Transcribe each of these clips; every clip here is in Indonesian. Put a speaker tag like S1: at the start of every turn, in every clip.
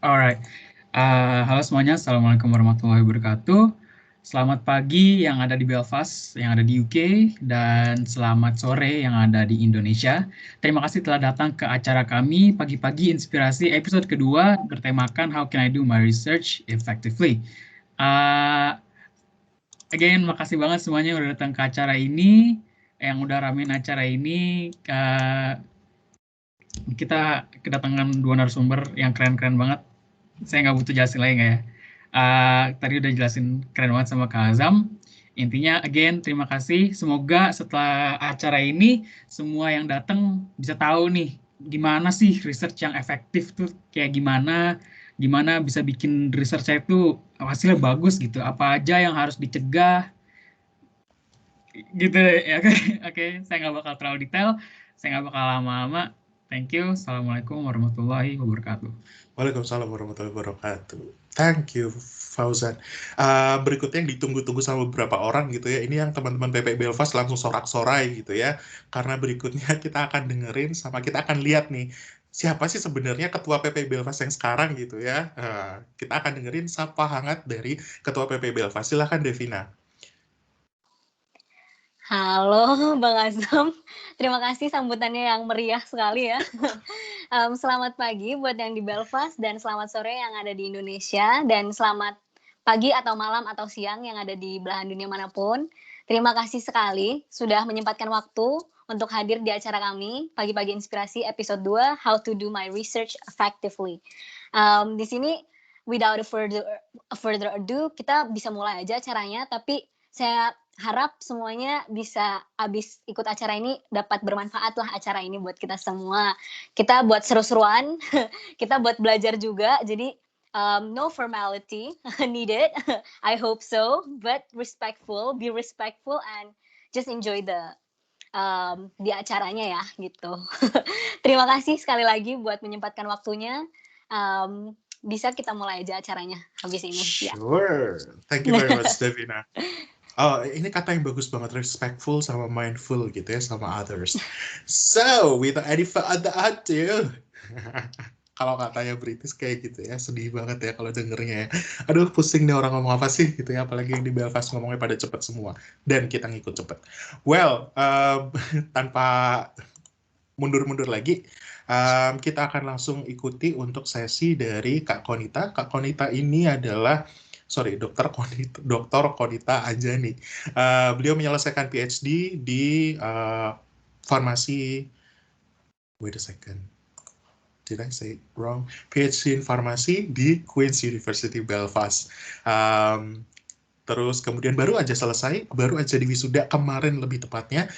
S1: Alright. Halo semuanya, Assalamualaikum warahmatullahi wabarakatuh. Selamat pagi yang ada di Belfast, yang ada di UK, dan selamat sore yang ada di Indonesia. Terima kasih telah datang ke acara kami Pagi-Pagi Inspirasi episode kedua bertemakan How Can I Do My Research Effectively. Uh, Again, makasih banget semuanya yang udah datang ke acara ini, yang udah ramein acara ini. Kita kedatangan dua narasumber yang keren-keren banget. Saya nggak butuh jelasin lagi nggak ya? Tadi udah jelasin keren banget sama Kak Azam. Intinya, again, terima kasih. Semoga setelah acara ini, semua yang datang bisa tahu nih, gimana sih research yang efektif tuh, kayak gimana, gimana bisa bikin research saya itu hasilnya bagus gitu. Apa aja yang harus dicegah, gitu ya. Oke, oke. Saya nggak bakal terlalu detail, saya nggak bakal lama-lama. Thank you. Assalamualaikum warahmatullahi wabarakatuh.
S2: Waalaikumsalam warahmatullahi wabarakatuh. Thank you, Fauzan. Berikutnya yang ditunggu-tunggu sama beberapa orang gitu ya. Ini yang teman-teman PP Belfast langsung sorak-sorai gitu ya. Karena berikutnya kita akan dengerin sama kita akan lihat nih. Siapa sih sebenarnya ketua PP Belfast yang sekarang gitu ya. Kita akan dengerin sapa hangat dari ketua PP Belfast. Silahkan Devina.
S3: Halo Bang Azam, terima kasih sambutannya yang meriah sekali ya. Selamat pagi buat yang di Belfast dan selamat sore yang ada di Indonesia dan selamat pagi atau malam atau siang yang ada di belahan dunia manapun. Terima kasih sekali sudah menyempatkan waktu untuk hadir di acara kami Pagi-Pagi Inspirasi episode 2 How to Do My Research Effectively. Di sini without further ado kita bisa mulai aja acaranya, tapi saya harap semuanya bisa abis ikut acara ini dapat bermanfaat lah acara ini buat kita semua. Kita buat seru-seruan, kita buat belajar juga. Jadi no formality needed. I hope so, but be respectful and just enjoy di acaranya ya gitu. Terima kasih sekali lagi buat menyempatkan waktunya. Bisa kita mulai aja acaranya habis ini.
S2: Sure. Thank you very much, Devina. Ini kata yang bagus banget, respectful sama mindful gitu ya, sama others. So, without any further ado, kalau katanya British kayak gitu ya, sedih banget ya kalau dengernya ya. Aduh, pusing nih orang ngomong apa sih gitu ya, apalagi yang di Belfast ngomongnya pada cepet semua. Dan kita ngikut cepet. Well, tanpa mundur-mundur lagi, kita akan langsung ikuti untuk sesi dari Kak Konita. Kak Konita ini adalah Dr. Konita Anjani. Beliau menyelesaikan PhD di farmasi. Wait a second. Did I say it wrong? PhD in farmasi di Queen's University Belfast. Terus kemudian baru aja di wisuda kemarin lebih tepatnya.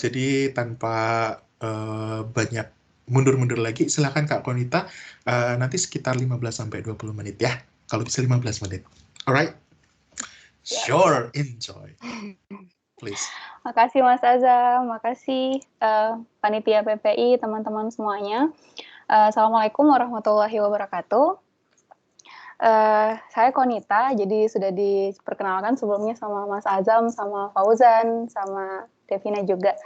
S2: Jadi tanpa banyak mundur-mundur lagi, silakan Kak Konita. Nanti sekitar 15-20 menit ya. Kalau bisa 15 menit. Alright? Sure, enjoy. Please.
S4: Makasih Mas Azam, makasih panitia PPI, teman-teman semuanya. Assalamualaikum warahmatullahi wabarakatuh. Saya Konita, jadi sudah diperkenalkan sebelumnya sama Mas Azam, sama Fauzan, sama Devina juga.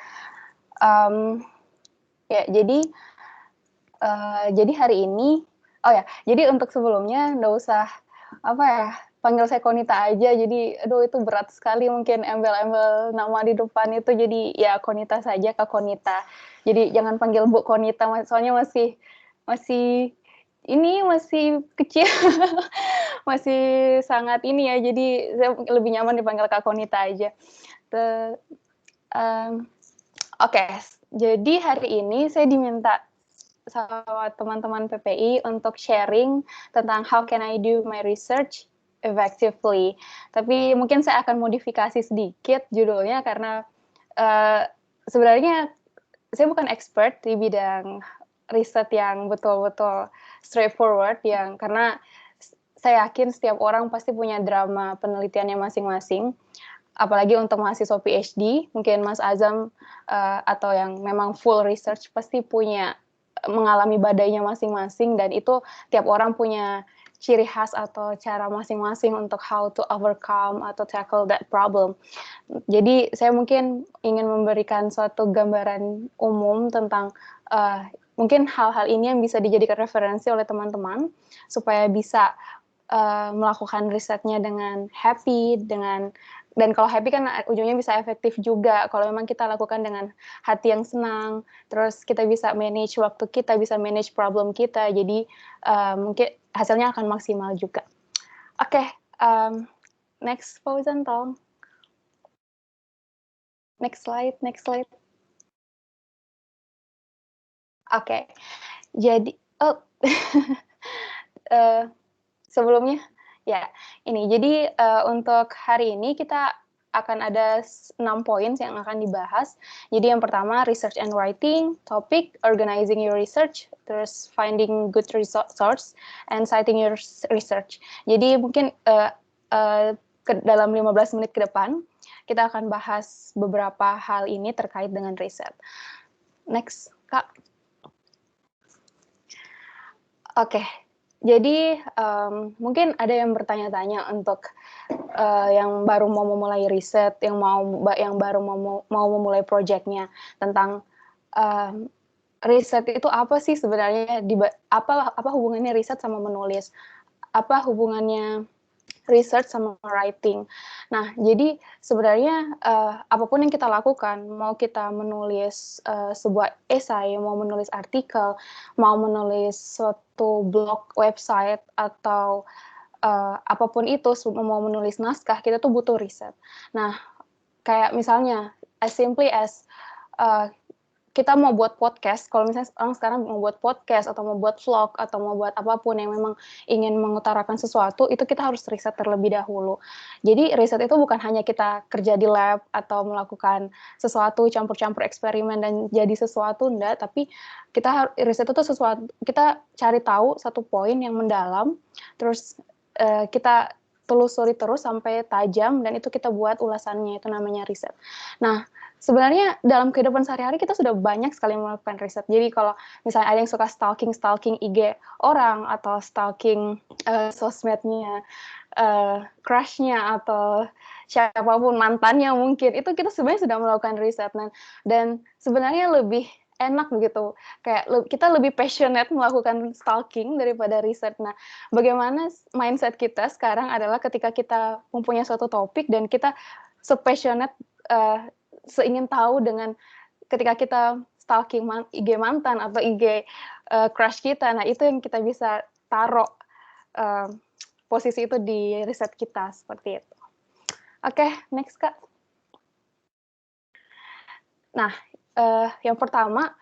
S4: Jadi hari ini, jadi untuk sebelumnya nggak usah panggil saya Konita aja, jadi itu berat sekali mungkin embel-embel nama di depan itu, jadi ya Konita saja, Kak Konita. Jadi jangan panggil Bu Konita, soalnya masih kecil, masih sangat ini ya, jadi saya lebih nyaman dipanggil Kak Konita aja. Jadi hari ini saya diminta sama teman-teman PPI untuk sharing tentang how can I do my research effectively. Tapi mungkin saya akan modifikasi sedikit judulnya karena sebenarnya saya bukan expert di bidang riset yang betul-betul straightforward, karena saya yakin setiap orang pasti punya drama penelitiannya masing-masing. Apalagi untuk mahasiswa PhD, mungkin Mas Azam atau yang memang full research pasti mengalami badainya masing-masing, dan itu tiap orang punya ciri khas atau cara masing-masing untuk how to overcome atau tackle that problem. Jadi saya mungkin ingin memberikan suatu gambaran umum tentang mungkin hal-hal ini yang bisa dijadikan referensi oleh teman-teman supaya bisa melakukan risetnya dengan happy, dan kalau happy kan ujungnya bisa efektif juga kalau memang kita lakukan dengan hati yang senang, terus kita bisa manage waktu kita, bisa manage problem kita, jadi mungkin hasilnya akan maksimal juga. Oke, next Fauzan tolong. Next slide. Oke, jadi sebelumnya ya ini. Jadi untuk hari ini kita akan ada 6 poin yang akan dibahas. Jadi yang pertama research and writing, topic organizing your research, terus finding good source and citing your research. Jadi mungkin dalam 15 menit ke depan kita akan bahas beberapa hal ini terkait dengan riset. Next, Kak. Oke, jadi mungkin ada yang bertanya-tanya untuk yang baru mau memulai riset, yang baru mau memulai proyeknya tentang riset itu apa sih sebenarnya? Apa hubungannya riset sama menulis? Apa hubungannya research sama writing? Nah, jadi sebenarnya apapun yang kita lakukan, mau kita menulis sebuah esai, mau menulis artikel, mau menulis suatu blog, website, atau apapun itu, mau menulis naskah, kita tuh butuh riset. Nah, kayak misalnya, as simply as kita mau buat podcast, kalau misalnya orang sekarang mau buat podcast, atau mau buat vlog, atau mau buat apapun yang memang ingin mengutarakan sesuatu, itu kita harus riset terlebih dahulu. Jadi riset itu bukan hanya kita kerja di lab, atau melakukan sesuatu, campur-campur eksperimen, dan jadi sesuatu, enggak, tapi riset itu sesuatu, kita cari tahu satu poin yang mendalam, terus kita telusuri terus sampai tajam, dan itu kita buat ulasannya, itu namanya riset. Nah, sebenarnya dalam kehidupan sehari-hari kita sudah banyak sekali melakukan riset. Jadi kalau misalnya ada yang suka stalking IG orang, atau stalking sosmednya crush-nya, atau siapapun mantannya mungkin, itu kita sebenarnya sudah melakukan riset. Dan sebenarnya lebih enak begitu, kayak kita lebih passionate melakukan stalking daripada riset. Nah, bagaimana mindset kita sekarang adalah ketika kita mempunyai suatu topik dan kita se-passionate, seingin tahu dengan ketika kita stalking IG mantan atau IG crush kita. Nah, itu yang kita bisa taruh posisi itu di riset kita, seperti itu. Oke, next, Kak. Nah, yang pertama,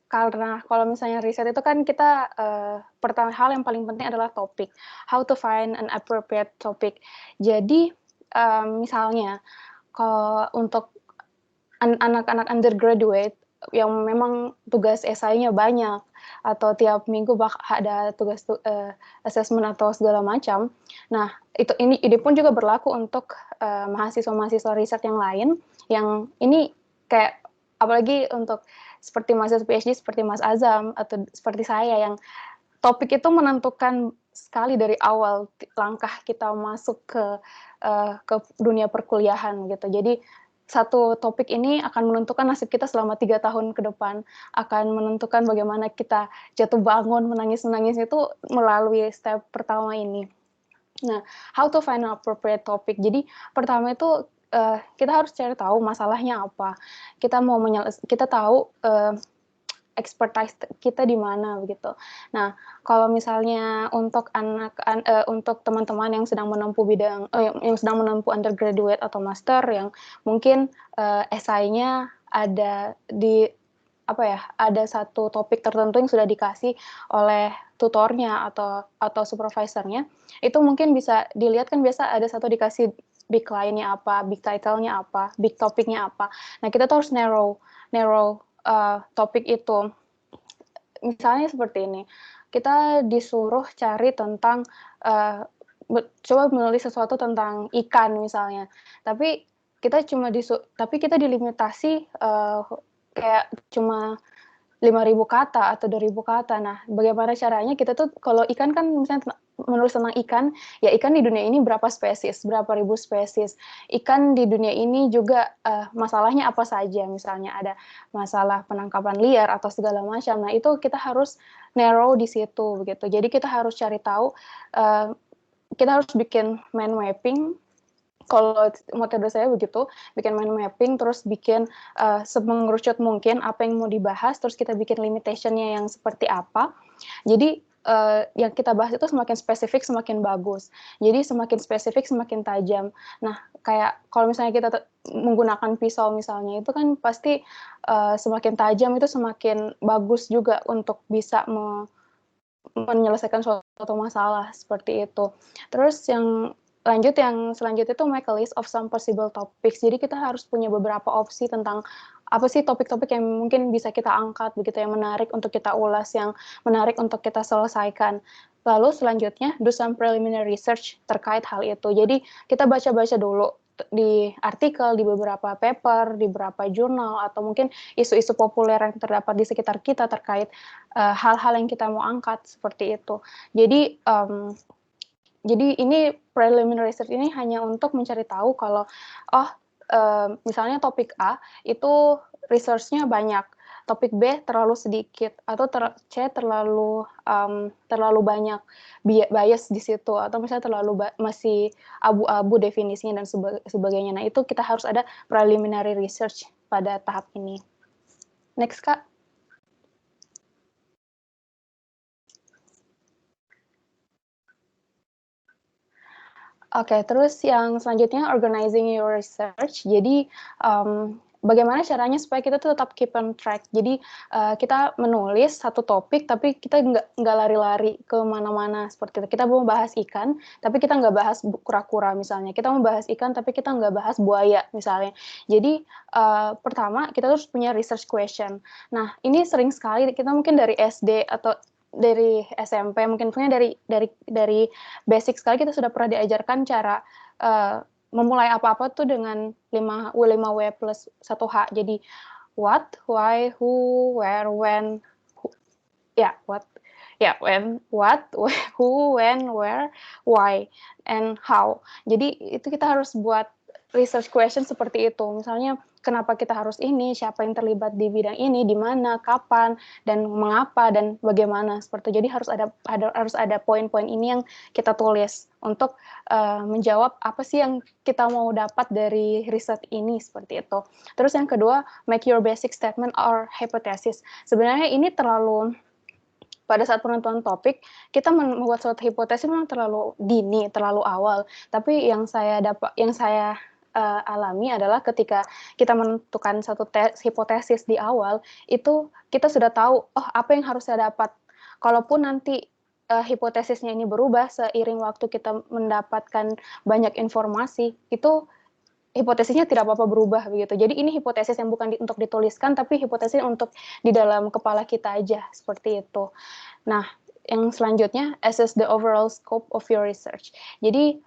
S4: karena kalau misalnya riset itu kan kita pertama hal yang paling penting adalah topik. How to find an appropriate topic. Jadi misalnya kalau untuk anak-anak undergraduate yang memang tugas esainya banyak, atau tiap minggu ada tugas assessment atau segala macam. Nah, ini pun juga berlaku untuk mahasiswa-mahasiswa riset yang lain, yang ini kayak apalagi untuk seperti mahasiswa PhD seperti Mas Azam atau seperti saya, yang topik itu menentukan sekali dari awal langkah kita masuk ke dunia perkuliahan gitu. Jadi satu topik ini akan menentukan nasib kita selama 3 tahun ke depan, akan menentukan bagaimana kita jatuh bangun, menangis-menangis itu melalui step pertama ini. Nah, how to find an appropriate topic. Jadi pertama itu kita harus cari tahu masalahnya apa. Kita tahu expertise kita di mana begitu. Nah, kalau misalnya untuk untuk teman-teman yang sedang menempuh yang sedang menempuh undergraduate atau master, yang mungkin esainya ada ada satu topik tertentu yang sudah dikasih oleh tutornya atau supervisornya, itu mungkin bisa dilihat kan biasa ada satu dikasih big line-nya apa, big title-nya apa, big topik-nya apa. Nah, kita tuh harus narrow topik itu. Misalnya seperti ini, kita disuruh cari tentang coba menulis sesuatu tentang ikan misalnya, tapi kita dilimitasi kayak cuma 5.000 kata atau 2.000 kata. Nah, bagaimana caranya kita tuh, kalau ikan kan misalnya menulis tentang ikan, ya ikan di dunia ini berapa spesies, berapa ribu spesies. Ikan di dunia ini juga masalahnya apa saja, misalnya ada masalah penangkapan liar atau segala macam. Nah, itu kita harus narrow di situ begitu. Jadi kita harus cari tahu, kita harus bikin mind mapping. Kalau metode saya begitu, bikin mind mapping, terus bikin semengerucut mungkin apa yang mau dibahas, terus kita bikin limitation-nya yang seperti apa. Jadi yang kita bahas itu semakin spesifik, semakin bagus. Jadi semakin spesifik, semakin tajam. Nah, kayak kalau misalnya kita menggunakan pisau misalnya, itu kan pasti semakin tajam itu semakin bagus juga untuk bisa menyelesaikan suatu masalah, seperti itu. Terus yang selanjutnya itu make a list of some possible topics. Jadi kita harus punya beberapa opsi tentang apa sih topik-topik yang mungkin bisa kita angkat begitu, yang menarik untuk kita ulas, yang menarik untuk kita selesaikan. Lalu selanjutnya do some preliminary research terkait hal itu. Jadi kita baca-baca dulu di artikel, di beberapa paper, di beberapa jurnal, atau mungkin isu-isu populer yang terdapat di sekitar kita terkait hal-hal yang kita mau angkat, seperti itu. Jadi ini preliminary research ini hanya untuk mencari tahu kalau misalnya topik A itu research-nya banyak, topik B terlalu sedikit, atau C terlalu banyak bias di situ, atau misalnya masih abu-abu definisinya dan sebagainya. Nah, itu kita harus ada preliminary research pada tahap ini. Next, Kak. Oke, terus yang selanjutnya organizing your research. Jadi bagaimana caranya supaya kita tuh tetap keep on track. Jadi kita menulis satu topik, tapi kita nggak lari-lari ke mana-mana seperti itu. Kita mau bahas ikan, tapi kita nggak bahas kura-kura misalnya. Kita mau bahas ikan, tapi kita nggak bahas buaya misalnya. Jadi pertama kita harus punya research question. Nah, ini sering sekali kita mungkin dari SD atau dari SMP, mungkin dari basic sekali kita sudah pernah diajarkan cara memulai apa-apa tuh dengan 5W plus 1H. Jadi what, why, who, where, when, who, when, where, why, and how. Jadi itu kita harus buat research question seperti itu. Misalnya kenapa kita harus ini, siapa yang terlibat di bidang ini, di mana, kapan, dan mengapa, dan bagaimana, seperti itu. Jadi harus ada poin-poin ini yang kita tulis untuk menjawab apa sih yang kita mau dapat dari riset ini, seperti itu. Terus yang kedua, make your basic statement or hypothesis. Sebenarnya ini pada saat penentuan topik, kita membuat suatu hipotesis memang terlalu dini, terlalu awal. Tapi yang saya alami adalah ketika kita menentukan satu hipotesis di awal, itu kita sudah tahu, apa yang harus saya dapat. Kalaupun nanti hipotesisnya ini berubah seiring waktu kita mendapatkan banyak informasi, itu hipotesisnya tidak apa-apa berubah begitu. Jadi ini hipotesis yang bukan untuk dituliskan, tapi hipotesis untuk di dalam kepala kita aja, seperti itu. Nah, yang selanjutnya, assess the overall scope of your research. Jadi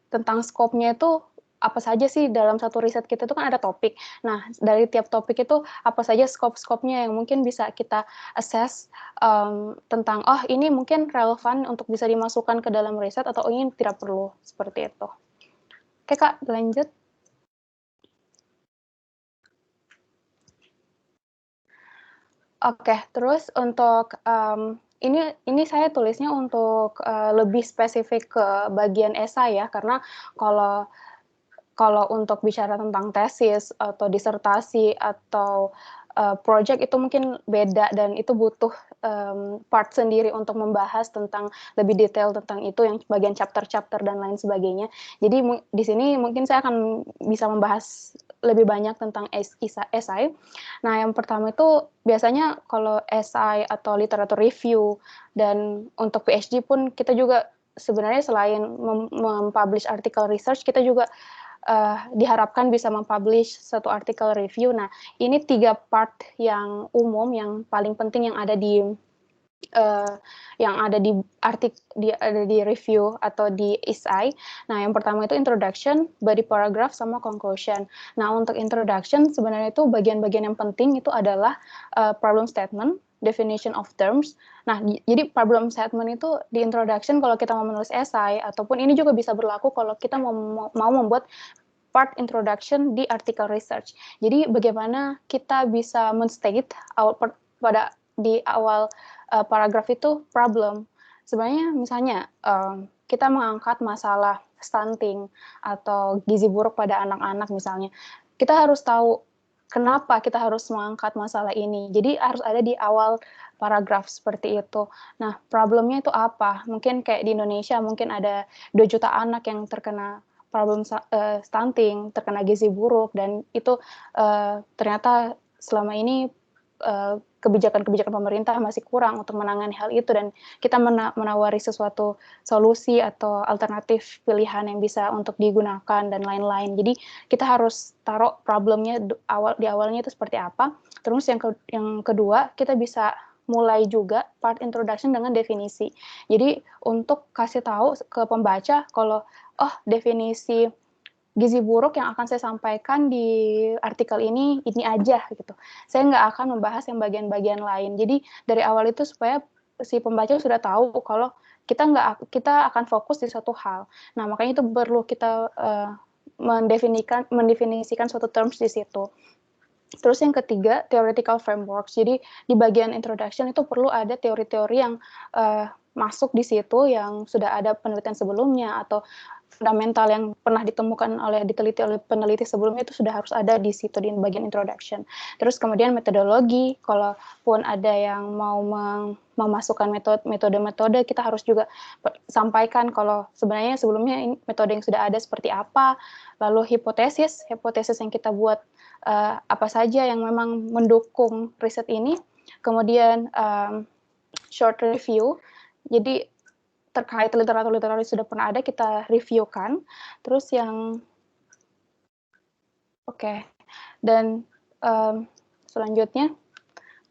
S4: tentang scope-nya itu apa saja sih dalam satu riset kita itu kan ada topik. Nah, dari tiap topik itu apa saja scope-nya yang mungkin bisa kita assess tentang, ini mungkin relevan untuk bisa dimasukkan ke dalam riset atau ini tidak perlu, seperti itu. Oke, Kak, lanjut. Oke, terus untuk ini saya tulisnya untuk lebih spesifik ke bagian esai ya, karena kalau untuk bicara tentang tesis atau disertasi atau project itu mungkin beda dan itu butuh part sendiri untuk membahas tentang lebih detail tentang itu yang bagian chapter-chapter dan lain sebagainya. Jadi di sini mungkin saya akan bisa membahas lebih banyak tentang esai. Nah, yang pertama itu biasanya kalau esai atau literatur review, dan untuk PhD pun kita juga sebenarnya selain mempublish artikel research, kita juga diharapkan bisa mempublish satu artikel review. Nah, ini 3 part yang umum, yang paling penting yang ada di review atau di esai. Nah, yang pertama itu introduction, body paragraph, sama conclusion. Nah, untuk introduction sebenarnya itu bagian-bagian yang penting itu adalah problem statement definition of terms. Nah, jadi problem statement itu di introduction kalau kita mau menulis essay, ataupun ini juga bisa berlaku kalau kita mau membuat part introduction di article research. Jadi bagaimana kita bisa menstate di awal paragraf itu problem. Sebenarnya misalnya kita mengangkat masalah stunting atau gizi buruk pada anak-anak misalnya. Kita harus tahu kenapa kita harus mengangkat masalah ini. Jadi harus ada di awal paragraf seperti itu. Nah, problemnya itu apa? Mungkin kayak di Indonesia mungkin ada 2 juta anak yang terkena problem stunting, terkena gizi buruk, dan itu ternyata selama ini kebijakan-kebijakan pemerintah masih kurang untuk menangani hal itu, dan kita menawari sesuatu solusi atau alternatif pilihan yang bisa untuk digunakan dan lain-lain. Jadi kita harus taruh problemnya di awalnya itu seperti apa. Terus yang kedua, kita bisa mulai juga part introduction dengan definisi. Jadi untuk kasih tahu ke pembaca kalau definisi gizi buruk yang akan saya sampaikan di artikel ini aja gitu. Saya nggak akan membahas yang bagian-bagian lain. Jadi dari awal itu supaya si pembaca sudah tahu kalau kita akan fokus di suatu hal. Nah, makanya itu perlu kita mendefinisikan suatu terms di situ. Terus yang ketiga, theoretical frameworks. Jadi di bagian introduction itu perlu ada teori-teori yang masuk di situ yang sudah ada penelitian sebelumnya atau fundamental yang pernah diteliti oleh peneliti sebelumnya itu sudah harus ada di situ di bagian introduction. Terus kemudian metodologi, kalaupun ada yang mau memasukkan metode-metode, kita harus juga sampaikan kalau sebenarnya sebelumnya metode yang sudah ada seperti apa, lalu hipotesis yang kita buat apa saja yang memang mendukung riset ini, kemudian short review, jadi terkait literatur yang sudah pernah ada kita reviewkan. Terus yang dan selanjutnya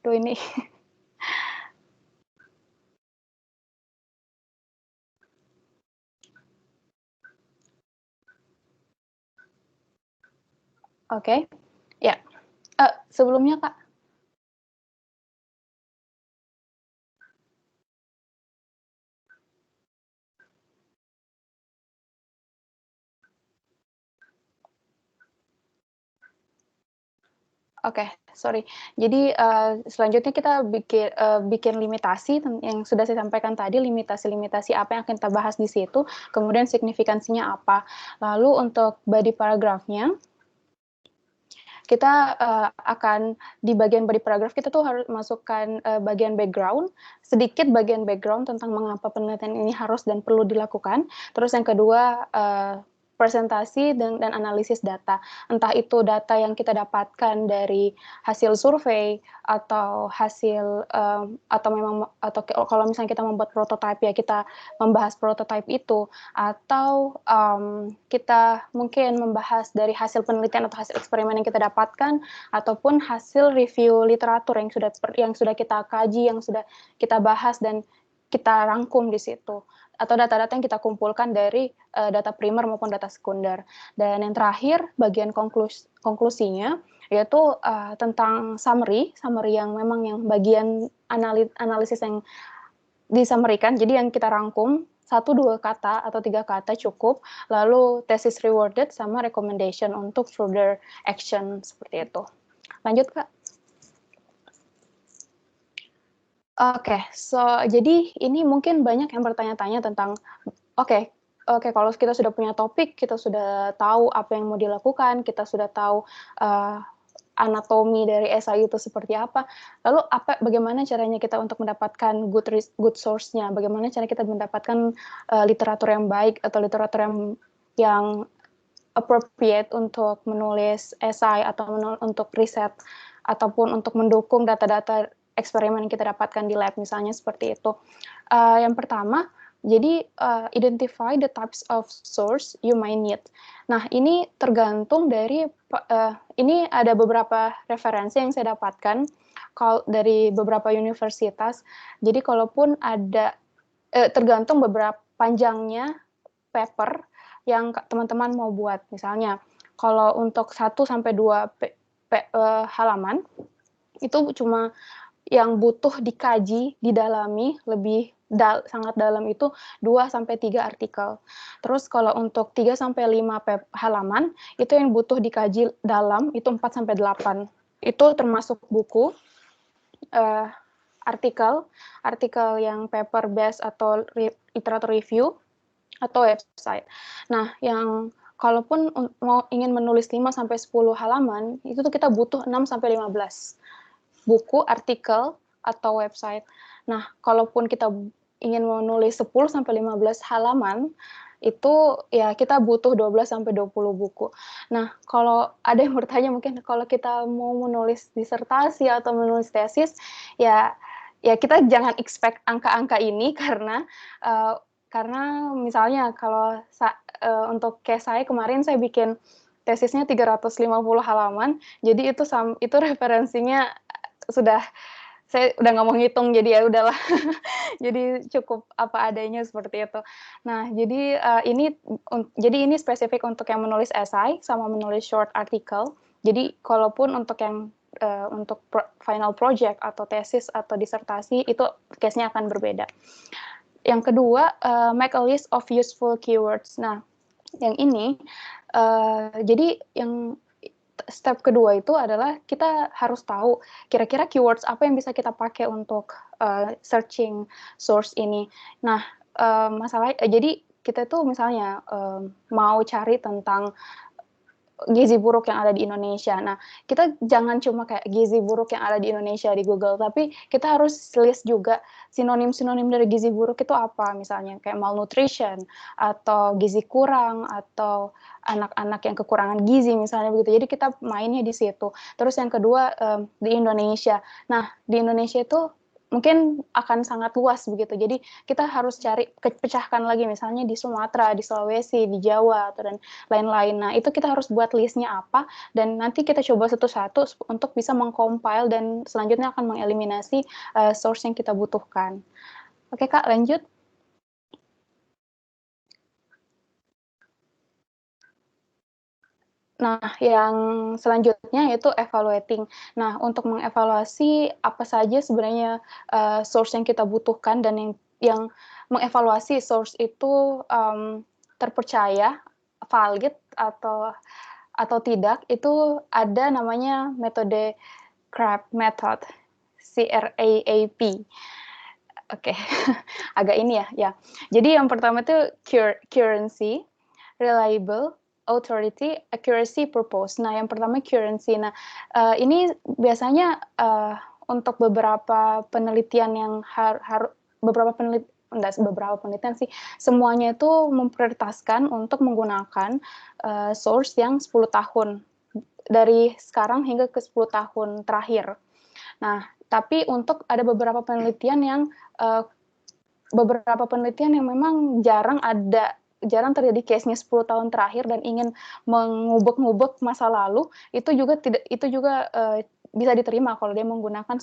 S4: ini ya sebelumnya Kak. Sorry. Jadi selanjutnya kita bikin limitasi yang sudah saya sampaikan tadi, limitasi apa yang akan kita bahas di situ, kemudian signifikansinya apa. Lalu untuk body paragrafnya, kita akan di bagian body paragraph kita tuh harus masukkan bagian background, sedikit bagian background tentang mengapa penelitian ini harus dan perlu dilakukan. Terus yang kedua, presentasi dan analisis data, entah itu data yang kita dapatkan dari hasil survei atau hasil atau kalau misalnya kita membuat prototipe ya kita membahas prototipe itu, atau kita mungkin membahas dari hasil penelitian atau hasil eksperimen yang kita dapatkan, ataupun hasil review literatur yang sudah kita kaji, yang sudah kita bahas dan kita rangkum di situ, atau data-data yang kita kumpulkan dari data primer maupun data sekunder. Dan yang terakhir, bagian konklusinya, yaitu tentang summary yang memang yang bagian analisis yang disummarikan, jadi yang kita rangkum, 1-2 kata atau 3 kata cukup, lalu thesis rewarded sama recommendation untuk further action, seperti itu. Lanjut Kak. Jadi ini mungkin banyak yang bertanya-tanya tentang, kalau kita sudah punya topik, kita sudah tahu apa yang mau dilakukan, kita sudah tahu anatomi dari esai itu seperti apa, lalu bagaimana caranya kita untuk mendapatkan good source-nya, bagaimana cara kita mendapatkan literatur yang baik atau literatur yang appropriate untuk menulis esai atau untuk riset, ataupun untuk mendukung data-data eksperimen yang kita dapatkan di lab, misalnya seperti itu. Yang pertama, jadi identify the types of source you might need. Nah, ini tergantung dari, ini ada beberapa referensi yang saya dapatkan dari beberapa universitas. Jadi kalaupun ada, tergantung beberapa panjangnya paper yang teman-teman mau buat. Misalnya, kalau untuk 1-2 halaman, itu cuma yang butuh dikaji, didalami lebih sangat dalam itu 2-3 artikel. Terus kalau untuk 3-5 halaman itu yang butuh dikaji dalam itu 4-8. Itu termasuk buku, artikel yang paper based atau literature review atau website. Nah, yang kalaupun ingin menulis 5-10 halaman, itu tuh kita butuh 6-15 buku, artikel, atau website. Nah, kalaupun kita ingin menulis 10-15 halaman, itu ya kita butuh 12-20 buku. Nah, kalau ada yang bertanya mungkin kalau kita mau menulis disertasi atau menulis tesis, ya kita jangan expect angka-angka ini karena misalnya kalau untuk case saya kemarin saya bikin tesisnya 350 halaman, jadi itu referensinya saya udah nggak mau ngitung, jadi ya udahlah. Jadi cukup apa adanya seperti itu. Nah, jadi ini spesifik untuk yang menulis esai sama menulis short article. Jadi kalaupun untuk yang untuk final project atau tesis atau disertasi itu case-nya akan berbeda. Yang kedua, make a list of useful keywords. Nah, yang ini jadi yang step kedua itu adalah kita harus tahu kira-kira keywords apa yang bisa kita pakai untuk searching source ini. Nah, jadi kita tuh misalnya mau cari tentang gizi buruk yang ada di Indonesia. Nah, kita jangan cuma kayak gizi buruk yang ada di Indonesia di Google, tapi kita harus list juga sinonim-sinonim dari gizi buruk itu apa, misalnya kayak malnutrition, atau gizi kurang, atau anak-anak yang kekurangan gizi, misalnya begitu. Jadi kita mainnya di situ. Terus yang kedua, di Indonesia. Nah, di Indonesia itu mungkin akan sangat luas begitu. Jadi kita harus cari, pecahkan lagi misalnya di Sumatera, di Sulawesi, di Jawa, atau dan lain-lain. Nah, itu kita harus buat listnya apa, dan nanti kita coba satu-satu untuk bisa mengcompile dan selanjutnya akan mengeliminasi source yang kita butuhkan. Oke, Kak, lanjut. Nah, yang selanjutnya yaitu evaluating. Nah, untuk mengevaluasi apa saja sebenarnya source yang kita butuhkan dan yang mengevaluasi source itu terpercaya, valid atau tidak, itu ada namanya metode CRAP method, CRAAP. Oke, agak ini ya. Jadi yang pertama itu currency, reliable, authority, accuracy, purpose. Nah, yang pertama currency. Nah, ini biasanya untuk beberapa penelitian yang beberapa penelitian sih, semuanya itu memprioritaskan untuk menggunakan source yang 10 tahun dari sekarang hingga ke 10 tahun terakhir. Nah, tapi untuk ada beberapa penelitian yang memang jarang terjadi case-nya 10 tahun terakhir dan ingin mengubek-ngubek masa lalu, itu juga bisa diterima kalau dia menggunakan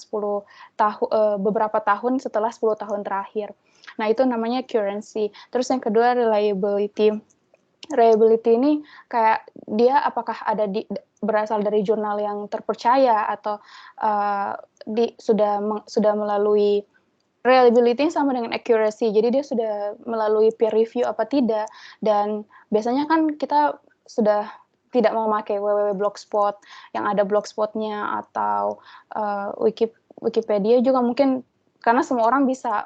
S4: beberapa tahun setelah 10 tahun terakhir. Nah, itu namanya currency. Terus yang kedua reliability. Reliability ini kayak dia apakah berasal dari jurnal yang terpercaya atau sudah melalui reliability sama dengan accuracy. Jadi dia sudah melalui peer review apa tidak, dan biasanya kan kita sudah tidak memakai www.blogspot yang ada blogspotnya atau Wikipedia juga mungkin karena semua orang bisa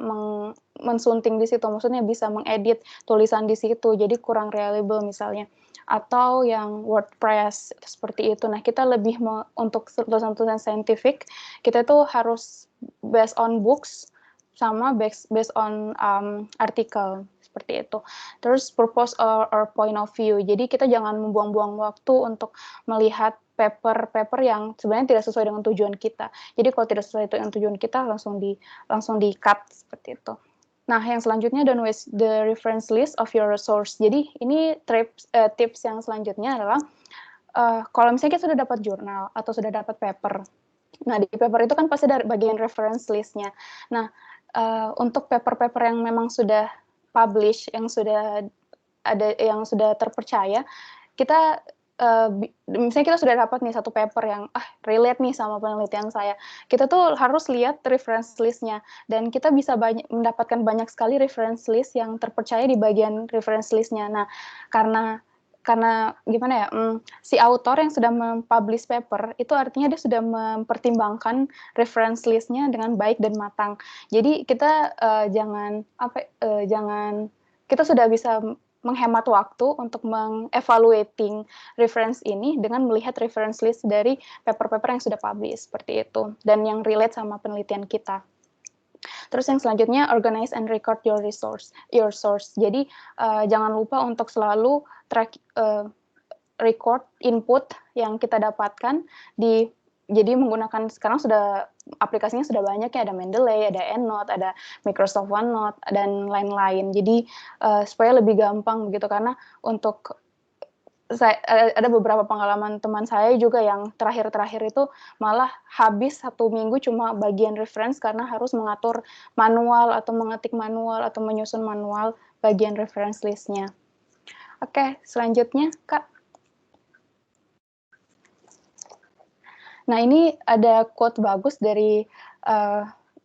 S4: mensunting di situ, maksudnya bisa mengedit tulisan di situ, jadi kurang reliable misalnya. Atau yang WordPress seperti itu. Nah, kita lebih untuk tulisan-tulisan scientific, kita tuh harus based on books sama based on artikel seperti itu. Terus purpose or point of view. Jadi kita jangan membuang-buang waktu untuk melihat paper yang sebenarnya tidak sesuai dengan tujuan kita. Jadi kalau tidak sesuai dengan tujuan kita langsung di cut seperti itu. Nah, yang selanjutnya don't waste the reference list of your source. Jadi ini tips yang selanjutnya adalah kalau misalnya kita sudah dapat jurnal atau sudah dapat paper. Nah, di paper itu kan pasti ada bagian reference list-nya. Nah, untuk paper-paper yang memang sudah publish, yang sudah terpercaya, kita misalnya kita sudah dapat nih satu paper yang relate nih sama penelitian saya, kita tuh harus lihat reference list-nya, dan kita bisa mendapatkan banyak sekali reference list yang terpercaya di bagian reference list-nya. Nah, karena gimana ya, si author yang sudah mempublish paper itu artinya dia sudah mempertimbangkan reference list-nya dengan baik dan matang. Jadi kita kita sudah bisa menghemat waktu untuk mengevaluating reference ini dengan melihat reference list dari paper-paper yang sudah publish, seperti itu, dan yang relate sama penelitian kita. Terus yang selanjutnya, organize and record your source. Jadi jangan lupa untuk selalu record input yang kita dapatkan jadi menggunakan, sekarang sudah aplikasinya sudah banyak ya, ada Mendeley, ada EndNote, ada Microsoft OneNote, dan lain-lain. Jadi supaya lebih gampang begitu, karena untuk ada beberapa pengalaman teman saya juga yang terakhir-terakhir itu malah habis 1 minggu cuma bagian reference karena harus mengatur manual atau mengetik manual atau menyusun manual bagian reference list-nya. Oke, selanjutnya Kak. Nah, ini ada quote bagus dari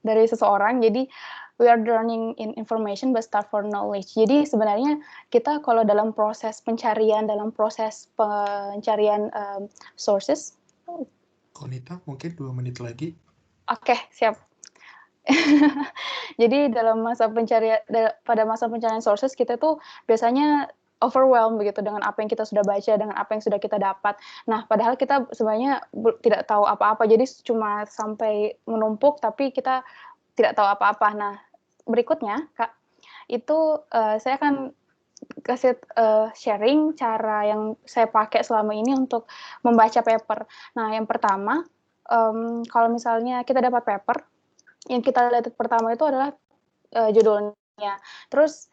S4: seseorang. Jadi, we are drowning in information but starve for knowledge. Jadi sebenarnya kita kalau dalam proses pencarian sources.
S2: Konita, mungkin 2 menit lagi.
S4: Oke, siap. Jadi pada masa pencarian sources kita tuh biasanya overwhelmed begitu dengan apa yang kita sudah baca, dengan apa yang sudah kita dapat. Nah, padahal kita sebenarnya tidak tahu apa-apa, jadi cuma sampai menumpuk, tapi kita tidak tahu apa-apa. Nah, berikutnya, Kak, itu saya akan kasih sharing cara yang saya pakai selama ini untuk membaca paper. Nah, yang pertama, kalau misalnya kita dapat paper, yang kita lihat pertama itu adalah judulnya. Terus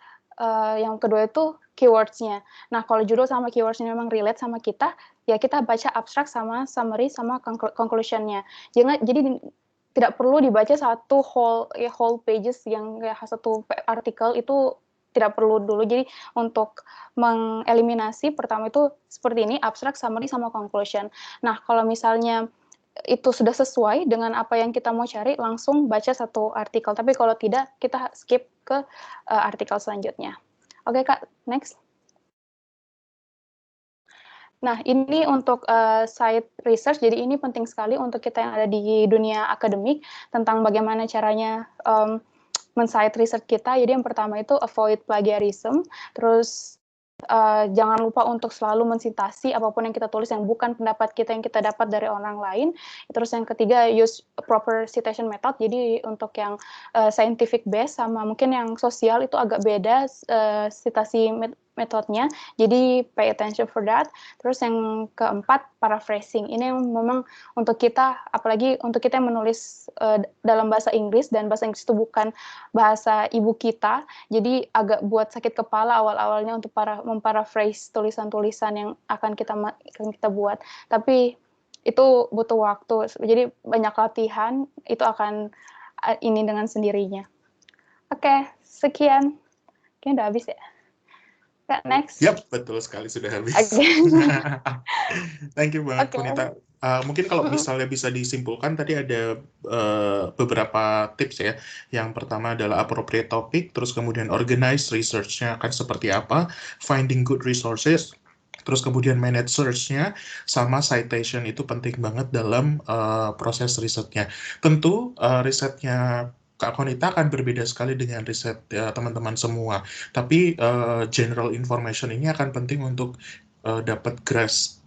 S4: yang kedua itu keywords-nya. Nah, kalau judul sama keywords-nya memang relate sama kita, ya kita baca abstract sama summary sama conclusion-nya. Jadi tidak perlu dibaca satu whole pages yang kayak satu artikel, itu tidak perlu dulu. Jadi untuk mengeliminasi pertama itu seperti ini, abstract, summary, sama conclusion. Nah, kalau misalnya itu sudah sesuai dengan apa yang kita mau cari, langsung baca satu artikel. Tapi kalau tidak, kita skip ke artikel selanjutnya. Oke, Kak, next. Nah, ini untuk site research, jadi ini penting sekali untuk kita yang ada di dunia akademik, tentang bagaimana caranya men-site research kita. Jadi yang pertama itu avoid plagiarism, terus jangan lupa untuk selalu mensitasi apapun yang kita tulis yang bukan pendapat kita yang kita dapat dari orang lain. Terus yang ketiga, use proper citation method. Jadi untuk yang scientific base sama mungkin yang sosial itu agak beda citasi metodenya. Jadi pay attention for that. Terus yang keempat, paraphrasing. Ini memang untuk kita, apalagi untuk kita yang menulis dalam bahasa Inggris, dan bahasa Inggris itu bukan bahasa ibu kita, jadi agak buat sakit kepala awal-awalnya untuk memparaphrase tulisan-tulisan yang akan kita buat. Tapi itu butuh waktu, jadi banyak latihan, itu akan ini dengan sendirinya. Oke, sekian. Kayaknya udah habis ya. Kak, next.
S2: Yap, betul sekali, sudah habis. Thank you banget, Konita. Mungkin kalau misalnya bisa disimpulkan, tadi ada beberapa tips ya. Yang pertama adalah appropriate topic, terus kemudian organize research-nya akan seperti apa, finding good resources, terus kemudian manage search-nya, sama citation itu penting banget dalam proses risetnya. Tentu risetnya Kak Konita akan berbeda sekali dengan riset teman-teman semua. Tapi general information ini akan penting untuk dapat grasp,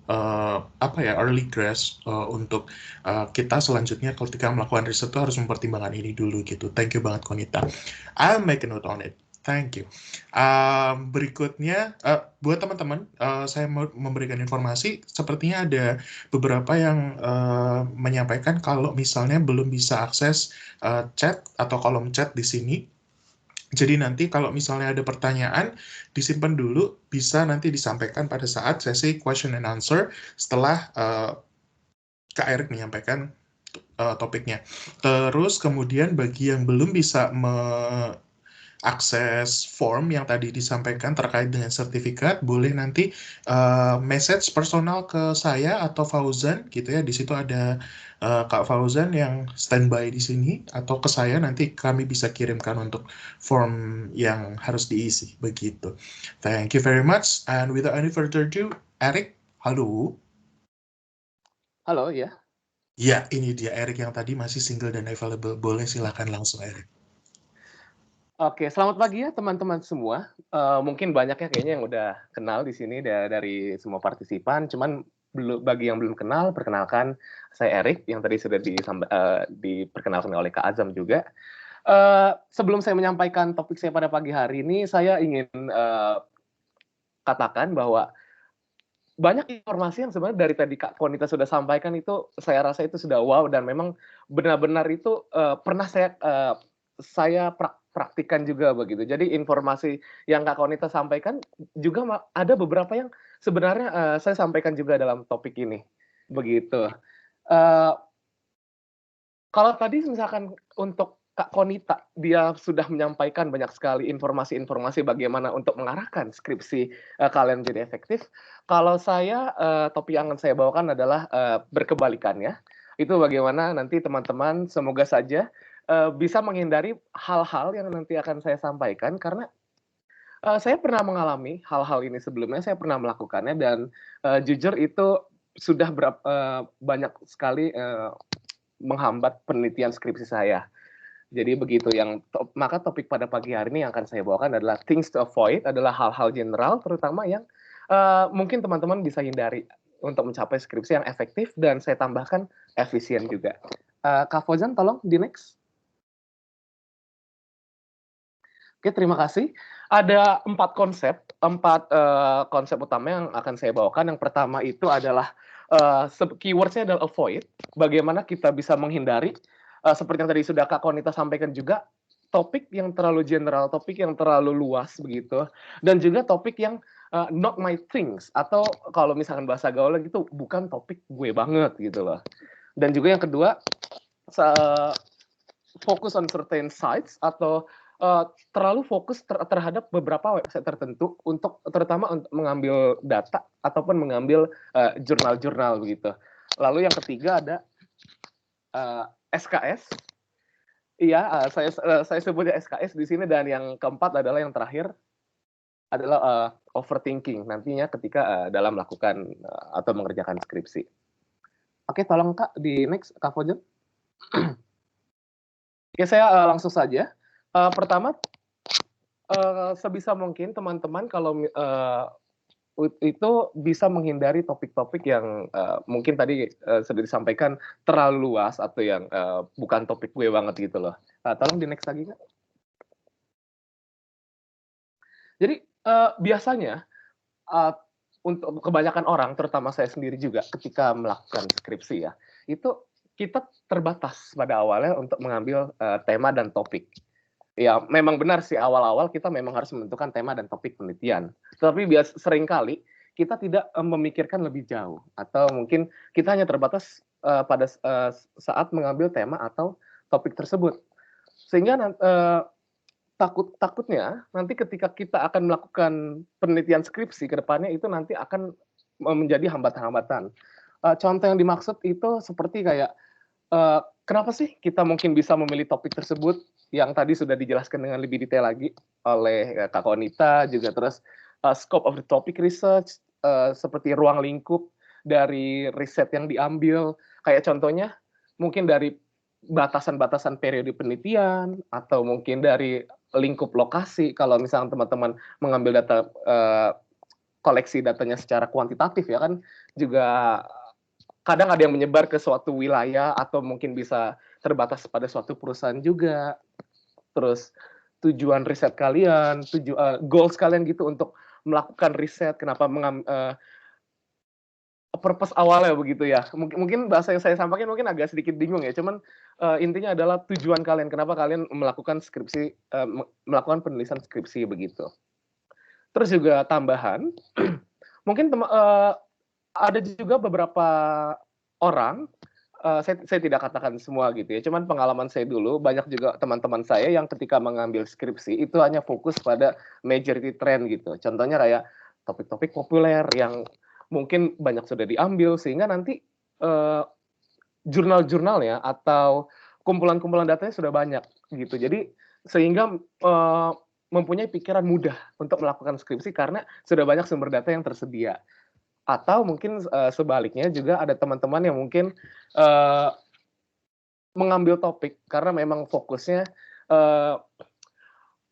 S2: early grasp untuk kita selanjutnya ketika melakukan riset itu harus mempertimbangkan ini dulu gitu. Thank you banget Konita. I'll make a note on it. Thank you. Berikutnya, buat teman-teman, saya mau memberikan informasi, sepertinya ada beberapa yang menyampaikan kalau misalnya belum bisa akses chat atau kolom chat di sini. Jadi nanti kalau misalnya ada pertanyaan, disimpan dulu, bisa nanti disampaikan pada saat sesi question and answer setelah Kak Erik menyampaikan topiknya. Terus kemudian bagi yang belum bisa akses form yang tadi disampaikan terkait dengan sertifikat, boleh nanti message personal ke saya atau Fauzan gitu ya. Di situ ada Kak Fauzan yang standby di sini, atau ke saya, nanti kami bisa kirimkan untuk form yang harus diisi begitu. Thank you very much, and without any further ado, Eric, halo.
S5: Halo, ya.
S2: Ya, ini dia Eric yang tadi masih single dan available. Boleh silakan langsung, Eric.
S5: Oke, selamat pagi ya teman-teman semua. Mungkin banyaknya kayaknya yang udah kenal di sini dari semua partisipan. Cuman bagi yang belum kenal, perkenalkan saya Eric yang tadi sudah diperkenalkan oleh Kak Azam juga. Sebelum saya menyampaikan topik saya pada pagi hari ini, saya ingin katakan bahwa banyak informasi yang sebenarnya dari tadi Kak Konita sudah sampaikan itu, saya rasa itu sudah wow, dan memang benar-benar itu pernah saya praktikkan juga begitu. Jadi informasi yang Kak Konita sampaikan juga ada beberapa yang sebenarnya saya sampaikan juga dalam topik ini begitu. Kalau tadi misalkan untuk Kak Konita, dia sudah menyampaikan banyak sekali informasi-informasi bagaimana untuk mengarahkan skripsi kalian menjadi efektif. Kalau saya, topik yang akan saya bawakan adalah berkebalikan ya. Itu bagaimana nanti teman-teman semoga saja bisa menghindari hal-hal yang nanti akan saya sampaikan, karena saya pernah mengalami hal-hal ini sebelumnya, saya pernah melakukannya, dan jujur itu sudah banyak sekali menghambat penelitian skripsi saya. Jadi begitu, maka topik pada pagi hari ini yang akan saya bawakan adalah things to avoid, adalah hal-hal general terutama yang mungkin teman-teman bisa hindari untuk mencapai skripsi yang efektif, dan saya tambahkan efisien juga. Kak Fauzan, tolong di next. Oke, terima kasih. Ada 4 konsep utama yang akan saya bawakan. Yang pertama itu adalah keyword-nya adalah avoid. Bagaimana kita bisa menghindari, seperti yang tadi sudah Kak Konita sampaikan juga, topik yang terlalu general, topik yang terlalu luas begitu, dan juga topik yang not my things, atau kalau misalkan bahasa gaul gitu, bukan topik gue banget gitu loh. Dan juga yang kedua, fokus on certain sites, atau terlalu fokus terhadap beberapa website tertentu, untuk terutama untuk mengambil data ataupun mengambil jurnal-jurnal begitu. Lalu yang ketiga ada SKS. Iya, saya sebutnya SKS di sini, dan yang keempat adalah yang terakhir adalah overthinking nantinya ketika dalam melakukan atau mengerjakan skripsi. Oke, tolong Kak di next, Kak Fauzan. Oke, saya langsung saja. Pertama, sebisa mungkin teman-teman kalau itu bisa menghindari topik-topik yang mungkin tadi sudah disampaikan terlalu luas, atau yang bukan topik gue banget gitu loh. Tolong di next lagi, Kak. Jadi biasanya untuk kebanyakan orang, terutama saya sendiri juga, ketika melakukan skripsi ya, itu kita terbatas pada awalnya untuk mengambil tema dan topik. Ya, memang benar sih, awal-awal kita memang harus menentukan tema dan topik penelitian. Tapi seringkali kita tidak memikirkan lebih jauh, atau mungkin kita hanya terbatas pada saat mengambil tema atau topik tersebut. Sehingga takutnya nanti ketika kita akan melakukan penelitian skripsi ke depannya, itu nanti akan menjadi hambatan-hambatan. Contoh yang dimaksud itu seperti kayak, kenapa sih kita mungkin bisa memilih topik tersebut, yang tadi sudah dijelaskan dengan lebih detail lagi oleh Kak Konita juga, terus scope of the topic research, seperti ruang lingkup dari riset yang diambil, kayak contohnya mungkin dari batasan-batasan periode penelitian, atau mungkin dari lingkup lokasi, kalau misalnya teman-teman mengambil data, koleksi datanya secara kuantitatif ya kan, juga kadang ada yang menyebar ke suatu wilayah, atau mungkin bisa terbatas pada suatu perusahaan juga. Terus tujuan riset kalian, goals kalian gitu untuk melakukan riset, kenapa purpose awalnya begitu ya. Mungkin bahasa yang saya sampaikan mungkin agak sedikit bingung ya, cuman intinya adalah tujuan kalian, kenapa kalian melakukan skripsi, melakukan penulisan skripsi begitu. Terus juga tambahan, mungkin ada juga beberapa orang saya tidak katakan semua gitu ya, cuman pengalaman saya dulu, banyak juga teman-teman saya yang ketika mengambil skripsi itu hanya fokus pada majority trend gitu. Contohnya kayak topik-topik populer yang mungkin banyak sudah diambil, sehingga nanti jurnal-jurnalnya atau kumpulan-kumpulan datanya sudah banyak gitu. Jadi sehingga mempunyai pikiran mudah untuk melakukan skripsi karena sudah banyak sumber data yang tersedia. Atau mungkin sebaliknya juga ada teman-teman yang mungkin mengambil topik karena memang fokusnya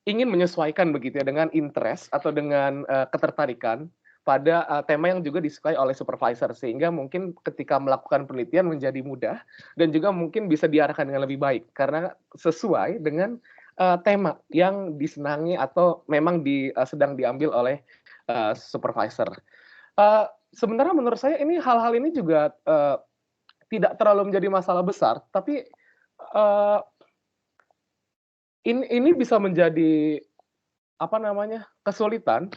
S5: ingin menyesuaikan begitu ya dengan interest atau dengan ketertarikan pada tema yang juga disukai oleh supervisor, sehingga mungkin ketika melakukan penelitian menjadi mudah dan juga mungkin bisa diarahkan dengan lebih baik karena sesuai dengan tema yang disenangi atau memang sedang diambil oleh supervisor. Sebenarnya menurut saya hal-hal ini juga tidak terlalu menjadi masalah besar, tapi ini bisa menjadi kesulitan.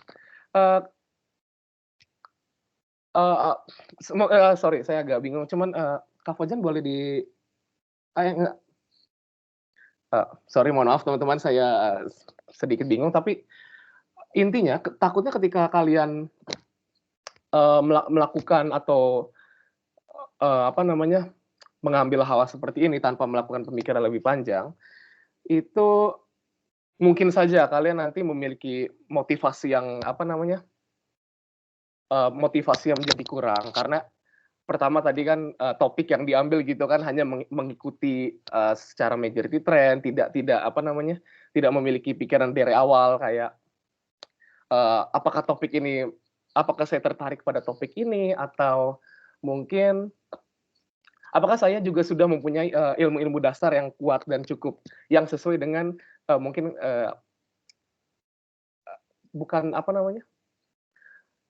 S5: Sorry, saya agak bingung. Cuman Kak Fauzan boleh enggak. Sorry, mohon maaf teman-teman, saya sedikit bingung. Tapi intinya takutnya ketika kalian melakukan atau mengambil hal seperti ini tanpa melakukan pemikiran lebih panjang, itu mungkin saja kalian nanti memiliki motivasi yang motivasi yang menjadi kurang karena pertama tadi kan topik yang diambil gitu kan hanya mengikuti secara majority trend, tidak memiliki pikiran dari awal kayak apakah saya tertarik pada topik ini, atau mungkin apakah saya juga sudah mempunyai ilmu-ilmu dasar yang kuat dan cukup yang sesuai dengan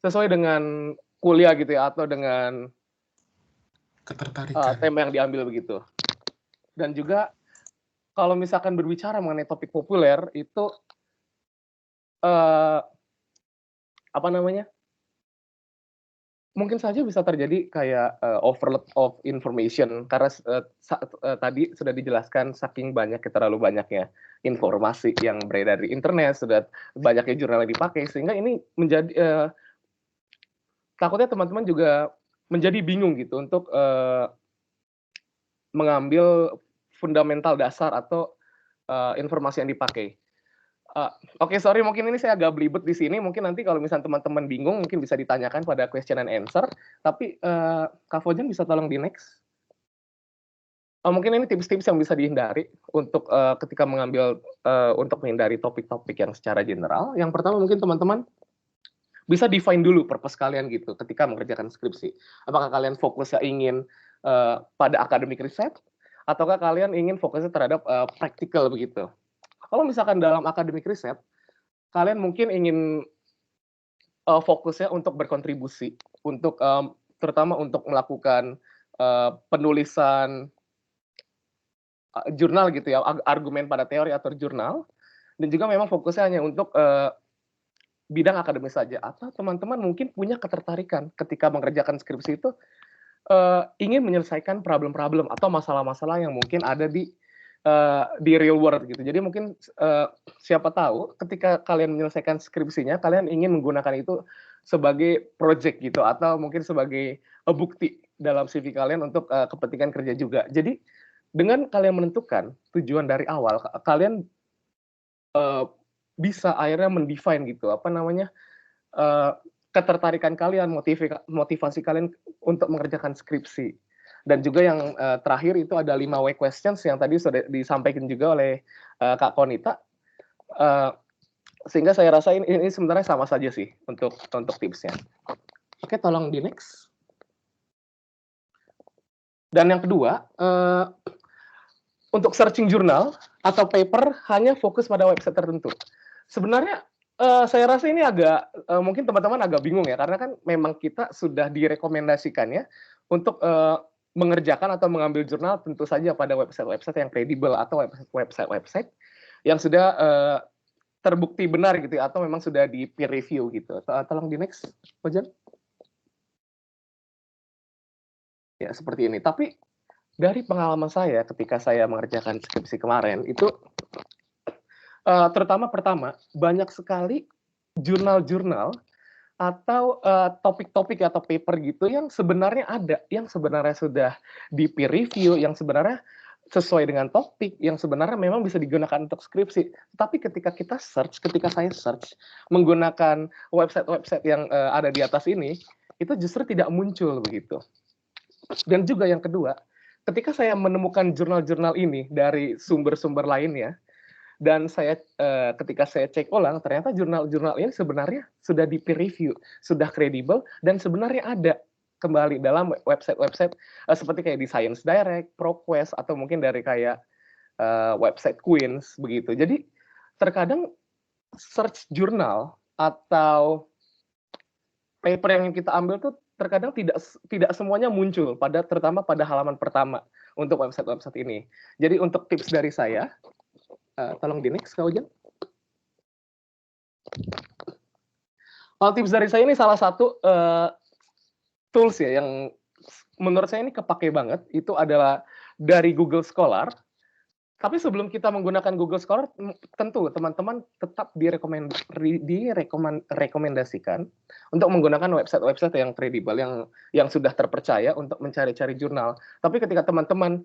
S5: sesuai dengan kuliah gitu ya, atau dengan
S2: Ketertarikan.
S5: tema yang diambil begitu. Dan juga kalau misalkan berbicara mengenai topik populer itu mungkin saja bisa terjadi kayak overload of information karena tadi sudah dijelaskan saking terlalu banyaknya informasi yang beredar di internet, sudah banyaknya jurnal yang dipakai, sehingga ini menjadi takutnya teman-teman juga menjadi bingung gitu untuk mengambil fundamental dasar atau informasi yang dipakai. Oke, sorry, mungkin ini saya agak belibet di sini. Mungkin nanti kalau misalnya teman-teman bingung, mungkin bisa ditanyakan pada question and answer. Tapi Kak Fauzan bisa tolong di next. Mungkin ini tips-tips yang bisa dihindari untuk ketika untuk menghindari topik-topik yang secara general. Yang pertama mungkin teman-teman bisa define dulu purpose kalian gitu ketika mengerjakan skripsi. Apakah kalian fokusnya ingin pada academic research, ataukah kalian ingin fokusnya terhadap practical begitu. Kalau misalkan dalam academic research, kalian mungkin ingin fokusnya untuk berkontribusi, terutama untuk melakukan penulisan jurnal gitu ya, argumen pada teori atau jurnal, dan juga memang fokusnya hanya untuk bidang akademis saja, atau teman-teman mungkin punya ketertarikan ketika mengerjakan skripsi itu ingin menyelesaikan problem-problem atau masalah-masalah yang mungkin ada di real world gitu. Jadi mungkin siapa tahu ketika kalian menyelesaikan skripsinya, kalian ingin menggunakan itu sebagai project gitu, atau mungkin sebagai bukti dalam CV kalian untuk kepentingan kerja juga. Jadi dengan kalian menentukan tujuan dari awal, kalian bisa akhirnya mendefine gitu ketertarikan kalian, motivasi kalian untuk mengerjakan skripsi. Dan juga yang terakhir itu ada 5W questions yang tadi sudah disampaikan juga oleh Kak Konita. Sehingga saya rasa ini sebenarnya sama saja sih untuk tipsnya. Oke, tolong di next. Dan yang kedua, untuk searching jurnal atau paper hanya fokus pada website tertentu. Sebenarnya saya rasa ini agak mungkin teman-teman agak bingung ya, karena kan memang kita sudah direkomendasikannya untuk mengerjakan atau mengambil jurnal tentu saja pada website-website yang kredibel atau website-website yang sudah terbukti benar gitu ya, atau memang sudah di peer review gitu. Tolong di next, Fauzan. Ya, seperti ini. Tapi dari pengalaman saya ketika saya mengerjakan skripsi kemarin, itu terutama pertama, banyak sekali jurnal-jurnal atau topik-topik atau paper gitu yang sebenarnya ada, yang sebenarnya sudah di peer review, yang sebenarnya sesuai dengan topik, yang sebenarnya memang bisa digunakan untuk skripsi. Tapi ketika saya search menggunakan website-website yang ada di atas ini, itu justru tidak muncul begitu. Dan juga yang kedua, ketika saya menemukan jurnal-jurnal ini dari sumber-sumber lainnya, dan ketika saya cek ulang, ternyata jurnal-jurnal ini sebenarnya sudah di peer review, sudah kredibel, dan sebenarnya ada kembali dalam website-website seperti kayak di Science Direct, ProQuest, atau mungkin dari kayak website Queens begitu. Jadi terkadang search jurnal atau paper yang kita ambil tuh terkadang tidak semuanya muncul terutama pada halaman pertama untuk website-website ini. Jadi untuk tips dari saya, tolong di next, Kak Ujang. Kalau tips dari saya ini salah satu tools ya yang menurut saya ini kepake banget, itu adalah dari Google Scholar. Tapi sebelum kita menggunakan Google Scholar, tentu teman-teman tetap direkomendasikan untuk menggunakan website-website yang kredibel, yang sudah terpercaya untuk mencari-cari jurnal. Tapi ketika teman-teman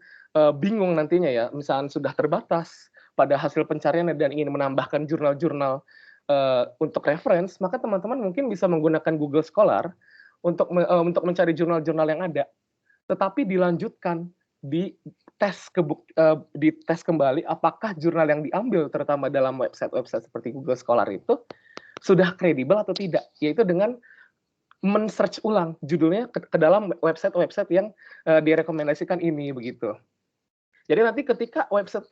S5: bingung nantinya ya, misalnya sudah terbatas pada hasil pencarian dan ingin menambahkan jurnal-jurnal untuk reference, maka teman-teman mungkin bisa menggunakan Google Scholar untuk mencari jurnal-jurnal yang ada. Tetapi dilanjutkan di tes kembali apakah jurnal yang diambil terutama dalam website-website seperti Google Scholar itu sudah kredibel atau tidak, yaitu dengan men-search ulang judulnya ke dalam website-website yang direkomendasikan ini begitu. Jadi nanti ketika website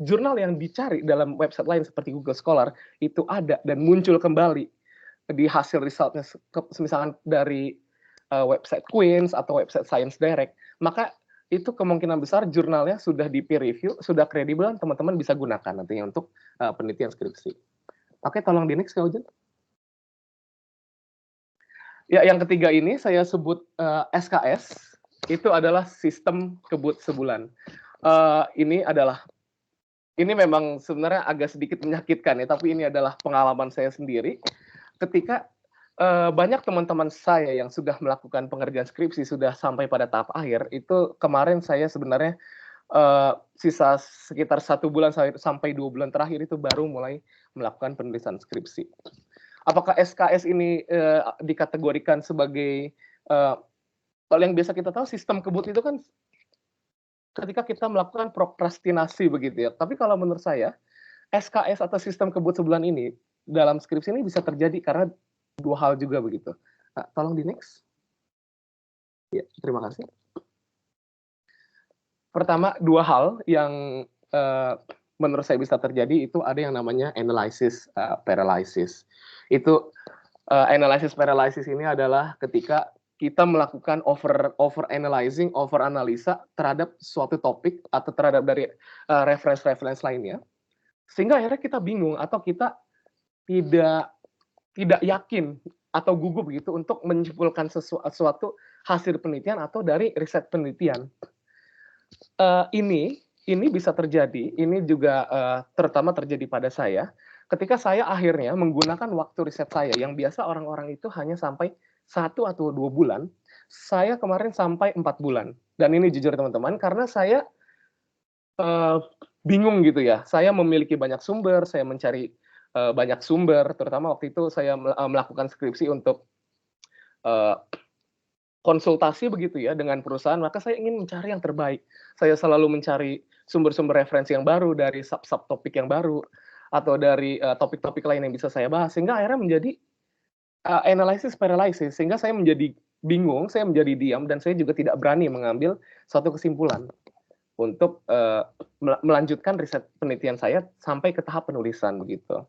S5: jurnal yang dicari dalam website lain seperti Google Scholar itu ada dan muncul kembali di hasil resultnya, misalkan dari website Queens atau website Science Direct, maka itu kemungkinan besar jurnalnya sudah di peer review, sudah kredibel, dan teman-teman bisa gunakan nantinya untuk penelitian skripsi. Oke, tolong di next, Kak Ujang. Ya, yang ketiga ini saya sebut SKS, itu adalah sistem kebut sebulan. Ini memang sebenarnya agak sedikit menyakitkan ya, tapi ini adalah pengalaman saya sendiri. Ketika banyak teman-teman saya yang sudah melakukan pengerjaan skripsi sudah sampai pada tahap akhir, itu kemarin saya sebenarnya sisa sekitar 1 bulan sampai 2 bulan terakhir itu baru mulai melakukan penulisan skripsi. Apakah SKS ini dikategorikan sebagai kalau yang biasa kita tahu sistem kebut itu kan ketika kita melakukan prokrastinasi begitu ya. Tapi kalau menurut saya SKS atau sistem kebut sebulan ini dalam skripsi ini bisa terjadi karena 2 hal juga begitu. Nah, tolong di next. Ya, terima kasih. Pertama, 2 hal yang menurut saya bisa terjadi itu ada yang namanya analysis paralysis. Itu analysis paralysis ini adalah ketika kita melakukan over analisa terhadap suatu topik atau terhadap dari reference lainnya, sehingga akhirnya kita bingung atau kita tidak yakin atau gugup gitu untuk menyimpulkan sesuatu hasil penelitian atau dari riset penelitian. Ini bisa terjadi, ini juga terutama terjadi pada saya, ketika saya akhirnya menggunakan waktu riset saya, yang biasa orang-orang itu hanya sampai 1 atau 2 bulan, saya kemarin sampai 4 bulan. Dan ini jujur teman-teman, karena saya bingung gitu ya, saya memiliki banyak sumber, saya mencari banyak sumber, terutama waktu itu saya melakukan skripsi untuk konsultasi begitu ya dengan perusahaan, maka saya ingin mencari yang terbaik. Saya selalu mencari sumber-sumber referensi yang baru dari sub topik yang baru atau dari topik-topik lain yang bisa saya bahas, sehingga akhirnya menjadi analysis paralysis, sehingga saya menjadi bingung, saya menjadi diam, dan saya juga tidak berani mengambil suatu kesimpulan untuk melanjutkan riset penelitian saya sampai ke tahap penulisan begitu.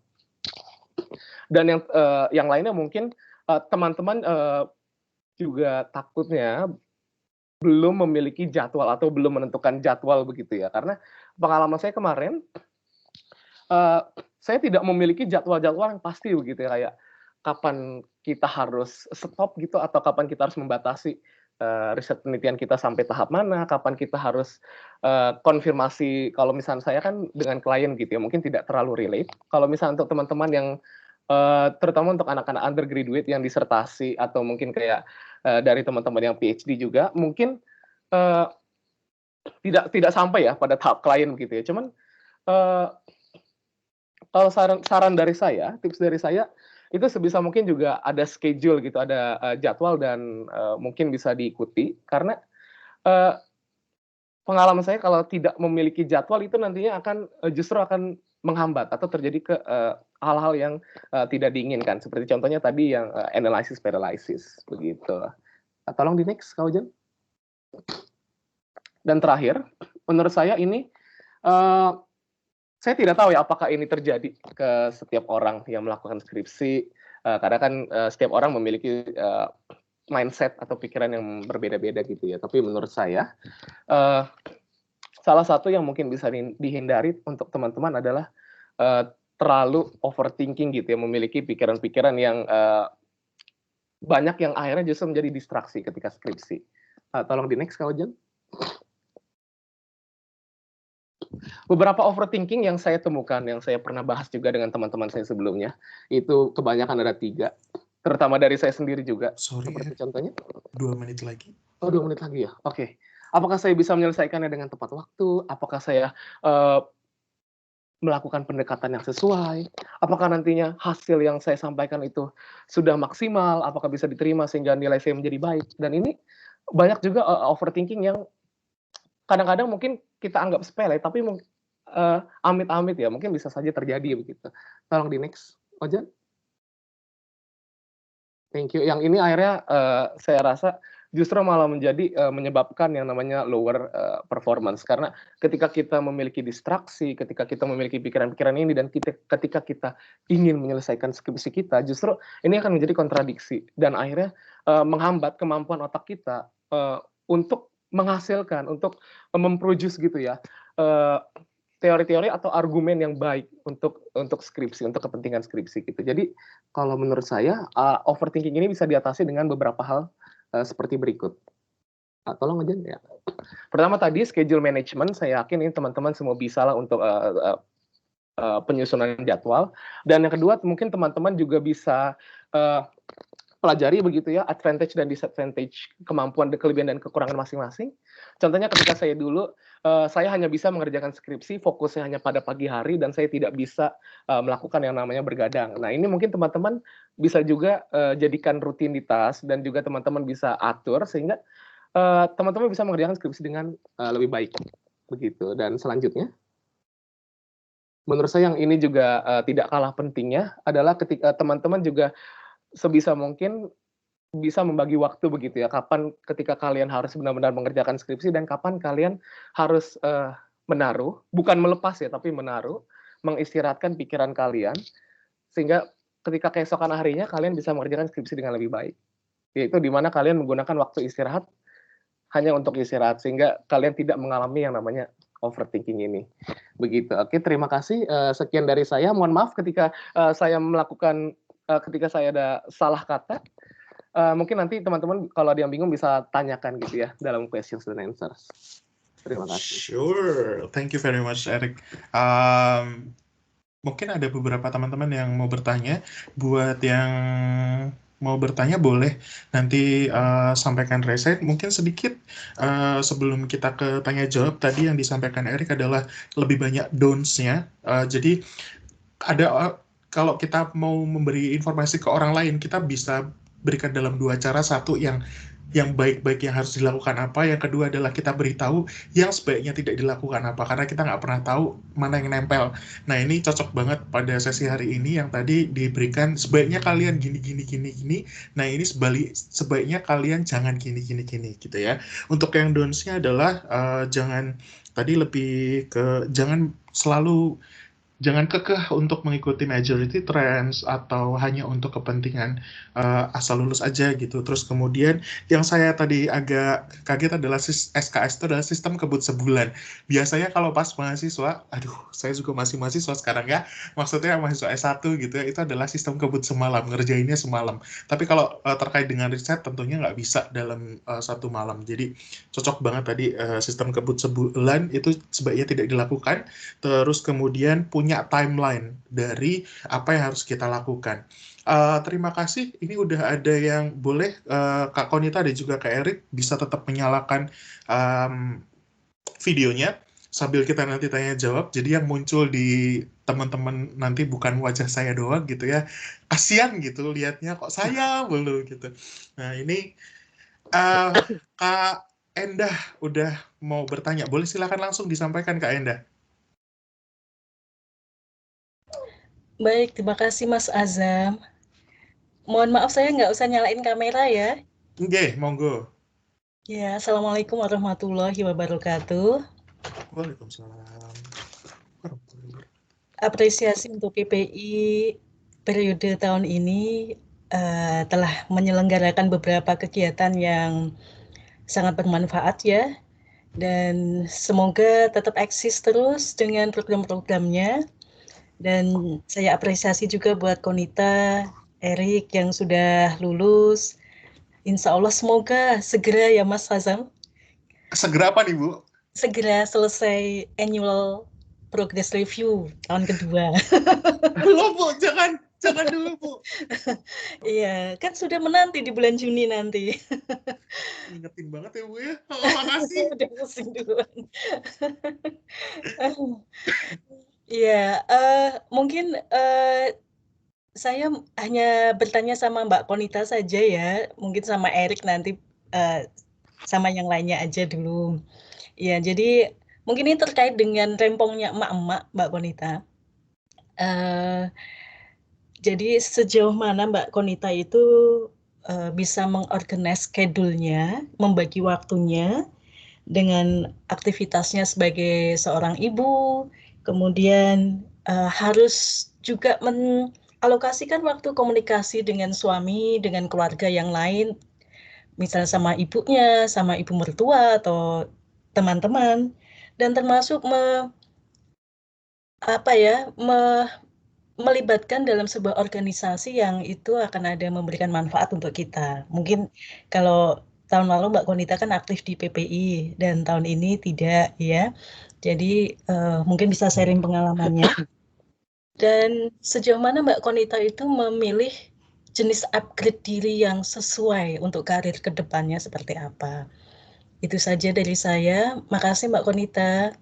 S5: Dan yang lainnya mungkin teman-teman juga takutnya belum memiliki jadwal atau belum menentukan jadwal begitu ya, karena pengalaman saya kemarin saya tidak memiliki jadwal-jadwal yang pasti begitu ya, kayak kapan kita harus stop gitu atau kapan kita harus membatasi riset penelitian kita sampai tahap mana, kapan kita harus konfirmasi. Kalau misalnya saya kan dengan klien gitu ya, mungkin tidak terlalu relate. Kalau misalnya untuk teman-teman yang terutama untuk anak-anak undergraduate yang disertasi atau mungkin kayak dari teman-teman yang PhD juga, mungkin tidak sampai ya pada tahap klien gitu ya. Cuman kalau saran dari saya, tips dari saya, itu sebisa mungkin juga ada schedule gitu, ada jadwal dan mungkin bisa diikuti. Karena pengalaman saya kalau tidak memiliki jadwal itu nantinya justru akan menghambat atau terjadi ke hal-hal yang tidak diinginkan. Seperti contohnya tadi yang analysis paralysis begitu. Tolong di next, Kak Ujan. Dan terakhir, menurut saya ini saya tidak tahu ya apakah ini terjadi ke setiap orang yang melakukan skripsi, karena kan setiap orang memiliki mindset atau pikiran yang berbeda-beda gitu ya. Tapi menurut saya, salah satu yang mungkin bisa dihindari untuk teman-teman adalah terlalu overthinking gitu ya, memiliki pikiran-pikiran yang banyak yang akhirnya justru menjadi distraksi ketika skripsi. Tolong di next, Kak Ojan. Beberapa overthinking yang saya temukan, yang saya pernah bahas juga dengan teman-teman saya sebelumnya, itu kebanyakan ada 3, terutama dari saya sendiri juga.
S2: Sorry,
S5: seperti contohnya.
S2: 2 menit lagi.
S5: Oh, 2 menit lagi ya? Oke. Apakah saya bisa menyelesaikannya dengan tepat waktu? Apakah saya melakukan pendekatan yang sesuai? Apakah nantinya hasil yang saya sampaikan itu sudah maksimal? Apakah bisa diterima sehingga nilai saya menjadi baik? Dan ini banyak juga overthinking yang kadang-kadang mungkin kita anggap sepele, tapi amit-amit ya, mungkin bisa saja terjadi begitu. Tolong di next, Ojan. Thank you. Yang ini akhirnya saya rasa justru malah menyebabkan yang namanya lower performance. Karena ketika kita memiliki distraksi, ketika kita memiliki pikiran-pikiran ini, dan ketika kita ingin menyelesaikan skripsi kita, justru ini akan menjadi kontradiksi. Dan akhirnya menghambat kemampuan otak kita untuk menghasilkan, untuk memproduce gitu ya, teori-teori atau argumen yang baik untuk skripsi, untuk kepentingan skripsi gitu. Jadi kalau menurut saya overthinking ini bisa diatasi dengan beberapa hal seperti berikut. Tolong aja ya. Pertama tadi schedule management, saya yakin ini teman-teman semua bisa lah untuk penyusunan jadwal. Dan yang kedua mungkin teman-teman juga bisa pelajari begitu ya, advantage dan disadvantage, kemampuan, kelebihan dan kekurangan masing-masing. Contohnya ketika saya dulu, saya hanya bisa mengerjakan skripsi, fokusnya hanya pada pagi hari, dan saya tidak bisa melakukan yang namanya bergadang. Nah, ini mungkin teman-teman bisa juga jadikan rutinitas, dan juga teman-teman bisa atur, sehingga teman-teman bisa mengerjakan skripsi dengan lebih baik. Begitu. Dan selanjutnya, menurut saya yang ini juga tidak kalah pentingnya, adalah ketika teman-teman juga sebisa mungkin bisa membagi waktu begitu ya, kapan ketika kalian harus benar-benar mengerjakan skripsi dan kapan kalian harus menaruh, bukan melepas ya, tapi menaruh, mengistirahatkan pikiran kalian, sehingga ketika keesokan harinya kalian bisa mengerjakan skripsi dengan lebih baik. Yaitu di mana kalian menggunakan waktu istirahat hanya untuk istirahat, sehingga kalian tidak mengalami yang namanya overthinking ini. Begitu. Oke, terima kasih. Sekian dari saya. Mohon maaf ketika saya ketika saya ada salah kata, mungkin nanti teman-teman kalau ada yang bingung bisa tanyakan gitu ya dalam questions and answers. Terima kasih.
S2: Sure, thank you very much, Eric. Mungkin ada beberapa teman-teman yang mau bertanya. Buat yang mau bertanya boleh nanti sampaikan reset. Mungkin sedikit sebelum kita ke tanya jawab, tadi yang disampaikan Eric adalah lebih banyak don'ts-nya. Jadi ada kalau kita mau memberi informasi ke orang lain, kita bisa berikan dalam 2 cara. Satu yang baik-baik yang harus dilakukan apa, yang kedua adalah kita beritahu yang sebaiknya tidak dilakukan apa, karena kita nggak pernah tahu mana yang nempel. Nah, ini cocok banget pada sesi hari ini yang tadi diberikan, sebaiknya kalian gini. Nah, ini sebaiknya kalian jangan gini gitu ya. Untuk yang don'ts-nya adalah jangan selalu jangan kekeh untuk mengikuti majority trends atau hanya untuk kepentingan asal lulus aja gitu. Terus kemudian yang saya tadi agak kaget adalah SKS itu adalah sistem kebut sebulan. Biasanya kalau pas mahasiswa, aduh saya juga masih mahasiswa sekarang ya, maksudnya mahasiswa S1 gitu ya, itu adalah sistem kebut semalam, ngerjainnya semalam. Tapi kalau terkait dengan riset tentunya nggak bisa dalam satu malam. Jadi cocok banget tadi sistem kebut sebulan itu sebaiknya tidak dilakukan. Terus kemudian punya timeline dari apa yang harus kita lakukan. Terima kasih. Ini udah ada yang boleh Kak Konita dan juga Kak Erik bisa tetap menyalakan videonya sambil kita nanti tanya jawab. Jadi yang muncul di teman-teman nanti bukan wajah saya doang gitu ya. Kasian gitu lihatnya kok saya belum gitu. Nah ini Kak Endah udah mau bertanya. Boleh silakan langsung disampaikan Kak Endah.
S6: Baik, terima kasih Mas Azam. Mohon maaf saya nggak usah nyalain kamera ya.
S2: Nggih, monggo.
S6: Ya, Assalamualaikum warahmatullahi wabarakatuh.
S2: Waalaikumsalam.
S6: Apresiasi untuk PPI periode tahun ini telah menyelenggarakan beberapa kegiatan yang sangat bermanfaat ya. Dan semoga tetap eksis terus dengan program-programnya. Dan saya apresiasi juga buat Konita, Erik yang sudah lulus. Insya Allah semoga segera ya Mas Azam.
S2: Segera apa nih Bu?
S6: Segera selesai annual progress review tahun kedua.
S2: Belum Bu, jangan dulu Bu.
S6: Iya, kan sudah menanti di bulan Juni nanti.
S2: Ingetin banget ya Bu ya. Oh, makasih.
S6: Udah pusing duluan. Iya, mungkin saya hanya bertanya sama Mbak Konita saja ya, mungkin sama Erik nanti sama yang lainnya aja dulu. Ya, jadi mungkin ini terkait dengan rempongnya emak-emak, Mbak Konita. Jadi sejauh mana Mbak Konita itu bisa mengorganize schedule-nya, membagi waktunya dengan aktivitasnya sebagai seorang ibu, kemudian harus juga mengalokasikan waktu komunikasi dengan suami, dengan keluarga yang lain, misalnya sama ibunya, sama ibu mertua atau teman-teman, dan termasuk melibatkan dalam sebuah organisasi yang itu akan ada memberikan manfaat untuk kita. Mungkin kalau tahun lalu Mbak Konita kan aktif di PPI dan tahun ini tidak ya. Jadi mungkin bisa sharing pengalamannya. Dan sejauh mana Mbak Konita itu memilih jenis upgrade diri yang sesuai untuk karir ke depannya seperti apa. Itu saja dari saya. Makasih Mbak Konita.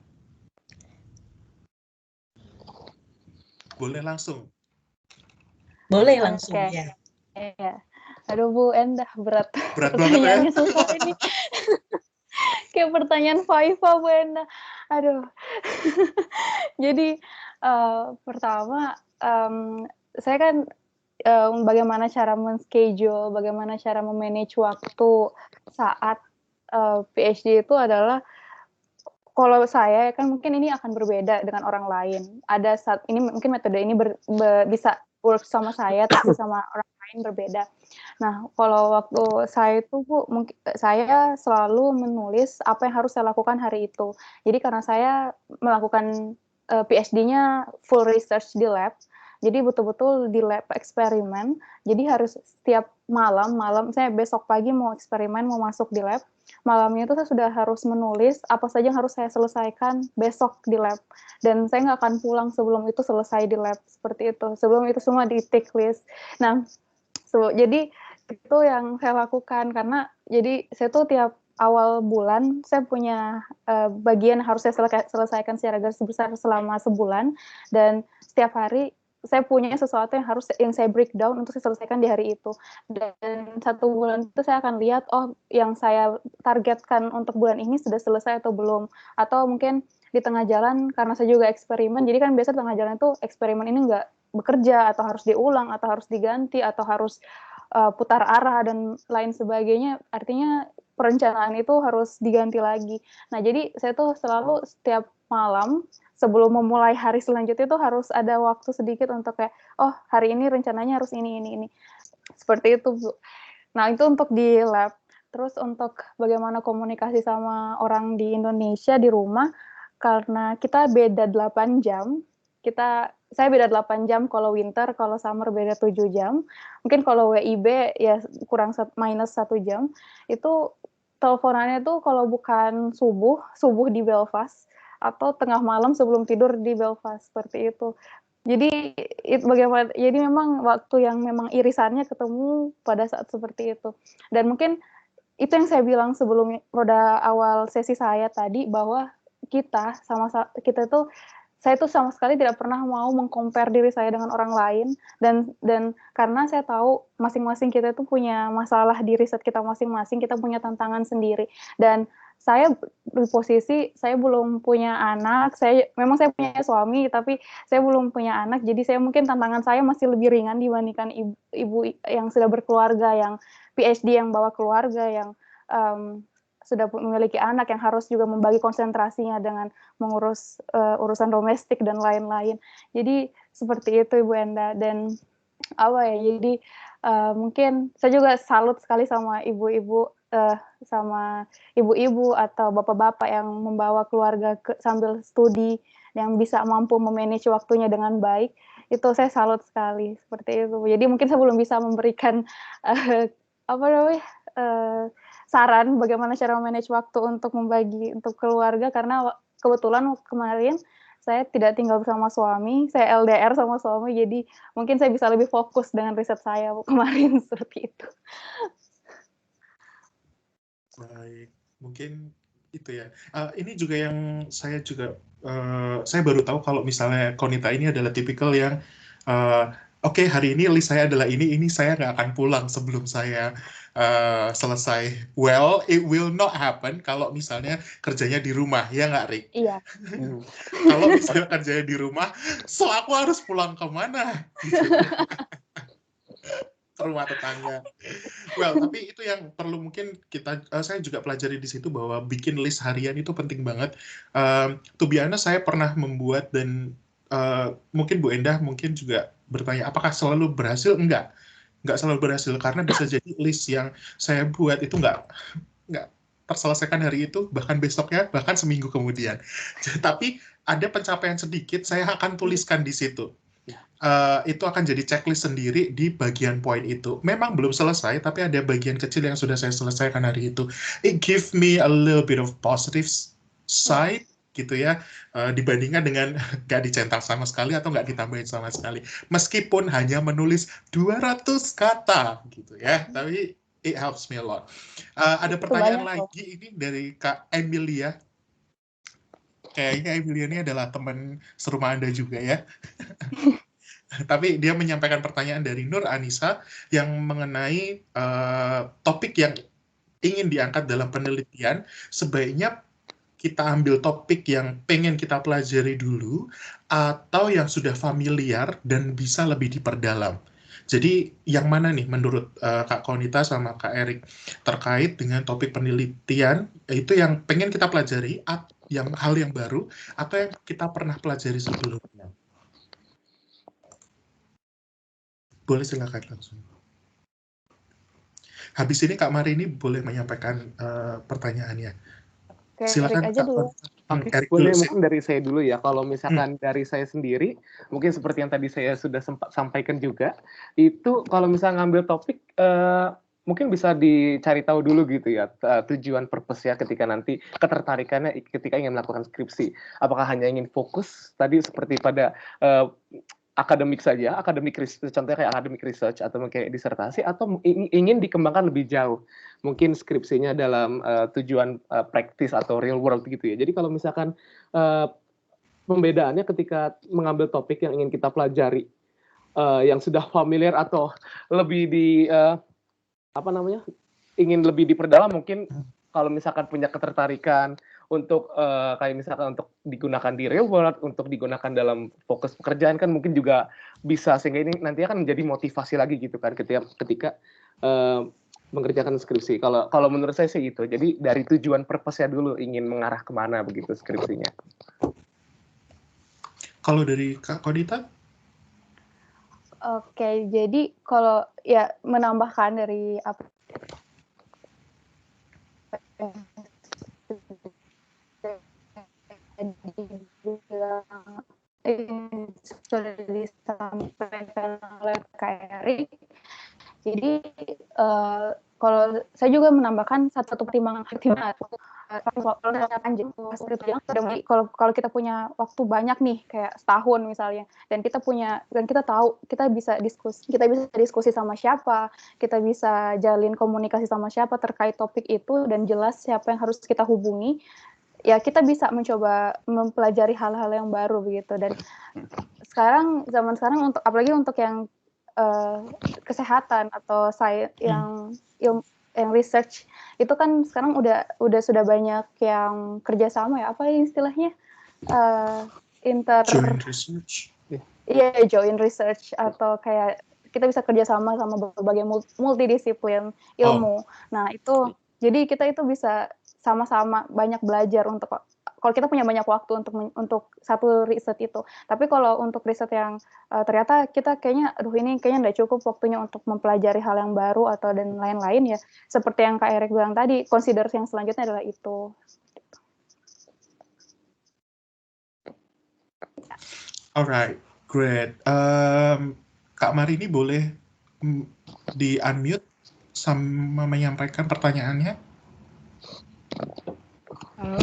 S2: Boleh langsung.
S6: Boleh langsung
S4: Oke.
S6: ya.
S4: Iya. Aduh Bu Endah, berat
S2: Berat banget ya.
S4: pertanyaannya susah ini. Kayak pertanyaan Faifa Bu Endah. Aduh. Jadi pertama saya kan bagaimana cara men-schedule, bagaimana cara memanage waktu saat PhD itu adalah, kalau saya kan mungkin ini akan berbeda dengan orang lain. Ada saat ini mungkin metode ini bisa work sama saya, tapi sama orang lain berbeda. Nah, kalau waktu saya itu Bu, mungkin saya selalu menulis apa yang harus saya lakukan hari itu. Jadi karena saya melakukan PhD-nya full research di lab, jadi betul-betul di lab eksperimen. Jadi harus setiap malam saya besok pagi mau eksperimen, mau masuk di lab, malamnya itu saya sudah harus menulis apa saja yang harus saya selesaikan besok di lab. Dan saya nggak akan pulang sebelum itu selesai di lab, seperti itu. Sebelum itu semua di tick list. Nah, jadi itu yang saya lakukan, karena jadi saya tuh tiap awal bulan saya punya bagian yang harus saya selesaikan secara garis besar selama sebulan, dan setiap hari saya punya sesuatu yang saya breakdown untuk saya selesaikan di hari itu. Dan satu bulan itu saya akan lihat, oh yang saya targetkan untuk bulan ini sudah selesai atau belum. Atau mungkin di tengah jalan, karena saya juga eksperimen, jadi kan biasa di tengah jalan itu eksperimen ini nggak bekerja, atau harus diulang, atau harus diganti, atau harus putar arah, dan lain sebagainya. Artinya perencanaan itu harus diganti lagi. Nah, jadi saya tuh selalu setiap malam sebelum memulai hari selanjutnya itu harus ada waktu sedikit untuk kayak, oh hari ini rencananya harus ini. Seperti itu, Bu. Nah, itu untuk di lab. Terus untuk bagaimana komunikasi sama orang di Indonesia di rumah, karena kita beda 8 jam, saya beda 8 jam kalau winter, kalau summer beda 7 jam. Mungkin kalau WIB ya kurang minus 1 jam. Itu teleponannya tuh kalau bukan subuh di Belfast, atau tengah malam sebelum tidur di Belfast, seperti itu. Jadi jadi memang waktu yang memang irisannya ketemu pada saat seperti itu. Dan mungkin itu yang saya bilang sebelum pada awal sesi saya tadi, bahwa saya tuh sama sekali tidak pernah mau meng-compare diri saya dengan orang lain, dan karena saya tahu masing-masing kita itu punya masalah di riset kita masing-masing, kita punya tantangan sendiri. Dan saya di posisi saya belum punya anak, memang saya punya suami tapi saya belum punya anak, jadi saya mungkin tantangan saya masih lebih ringan dibandingkan ibu yang sudah berkeluarga, yang PhD, yang bawa keluarga, yang sudah memiliki anak, yang harus juga membagi konsentrasinya dengan mengurus urusan domestik dan lain-lain. Jadi seperti itu, Ibu Enda. Dan jadi mungkin saya juga salut sekali sama ibu-ibu atau bapak-bapak yang membawa keluarga sambil studi, yang bisa mampu memanage waktunya dengan baik. Itu saya salut sekali, seperti itu. Jadi mungkin saya belum bisa memberikan saran bagaimana cara memanage waktu untuk membagi untuk keluarga, karena kebetulan kemarin saya tidak tinggal bersama suami, saya LDR sama suami, jadi mungkin saya bisa lebih fokus dengan riset saya kemarin, seperti itu.
S2: Baik, mungkin itu ya. Ini juga yang saya baru tahu kalau misalnya Konita ini adalah tipikal yang oke, hari ini list saya adalah ini saya nggak akan pulang sebelum saya selesai. Well, it will not happen kalau misalnya kerjanya di rumah, ya nggak, Rick?
S4: Iya.
S2: Kalau misalnya kerjanya di rumah, so aku harus pulang kemana? Gitu. Ke rumah tetangga. Well, tapi itu yang perlu mungkin saya juga pelajari di situ, bahwa bikin list harian itu penting banget. To be honest, saya pernah membuat, dan mungkin Bu Endah mungkin juga bertanya, apakah selalu berhasil? Enggak selalu berhasil, karena bisa jadi list yang saya buat itu enggak terselesaikan hari itu, bahkan besoknya, bahkan seminggu kemudian. Tapi ada pencapaian sedikit, saya akan tuliskan di situ. Itu akan jadi checklist sendiri di bagian poin itu. Memang belum selesai, tapi ada bagian kecil yang sudah saya selesaikan hari itu. It give me a little bit of positive side, gitu ya, dibandingkan dengan nggak dicetak sama sekali atau nggak ditambahin sama sekali. Meskipun hanya menulis 200 kata, gitu ya, tapi it helps me a lot. Ada pertanyaan lagi ini dari Kak Emilia. Kayaknya Emilia ini adalah teman serumah Anda juga ya. Tapi dia menyampaikan pertanyaan dari Nur Anissa yang mengenai topik yang ingin diangkat dalam penelitian. Sebaiknya kita ambil topik yang pengen kita pelajari dulu, atau yang sudah familiar dan bisa lebih diperdalam. Jadi yang mana nih menurut Kak Konita sama Kak Erik terkait dengan topik penelitian, itu yang pengen kita pelajari, hal yang baru, atau yang kita pernah pelajari sebelumnya? Boleh, silakan langsung. Habis ini Kak Marini boleh menyampaikan pertanyaannya.
S4: Oke,
S2: Silakan
S4: Erik aja dulu.
S2: Erik
S5: Boleh,
S2: dulu.
S5: mungkin dari saya dulu ya. Kalau misalkan dari saya sendiri, mungkin seperti yang tadi saya sudah sempat sampaikan juga, itu kalau misalnya ngambil topik, mungkin bisa dicari tahu dulu gitu ya, tujuan purpose ya ketika nanti ketertarikannya ketika ingin melakukan skripsi. Apakah hanya ingin fokus tadi seperti pada akademik saja, contohnya kayak akademik research atau kayak disertasi, atau ingin dikembangkan lebih jauh, mungkin skripsinya dalam tujuan praktis atau real world gitu ya. Jadi kalau misalkan pembedaannya ketika mengambil topik yang ingin kita pelajari, yang sudah familiar atau lebih ingin lebih diperdalam, mungkin kalau misalkan punya ketertarikan untuk kayak misalkan untuk digunakan di real world, untuk digunakan dalam fokus pekerjaan, kan mungkin juga bisa, sehingga ini nanti akan menjadi motivasi lagi gitu kan ketika mengerjakan skripsi. Kalau menurut saya sih itu. Jadi dari tujuan purpose-nya dulu, ingin mengarah kemana begitu skripsinya.
S2: Kalau dari Kak Konita?
S4: Oke, jadi kalau ya menambahkan dari apa yang dibilang sudah disampaikan oleh Kak Erik. Jadi kalau saya juga menambahkan satu pertimbangan kalau kita punya waktu banyak nih kayak setahun misalnya, dan kita tahu kita bisa diskusi sama siapa, kita bisa jalin komunikasi sama siapa terkait topik itu dan jelas siapa yang harus kita hubungi, ya kita bisa mencoba mempelajari hal-hal yang baru begitu. Dan zaman sekarang apalagi untuk yang kesehatan atau yang research itu kan sekarang sudah banyak yang kerjasama ya, apa istilahnya,
S2: Joint research.
S4: Iya, joint research atau kayak kita bisa kerjasama sama berbagai multidisiplin ilmu. Nah itu jadi kita itu bisa sama-sama banyak belajar kalau kita punya banyak waktu untuk satu riset itu. Tapi kalau untuk riset yang ternyata kita ini kayaknya nggak cukup waktunya untuk mempelajari hal yang baru atau dan lain-lain ya. Seperti yang Kak Erik bilang tadi, konsiderasi yang selanjutnya adalah itu.
S2: Alright, great. Kak Marini boleh di-unmute sama menyampaikan pertanyaannya?
S7: Halo.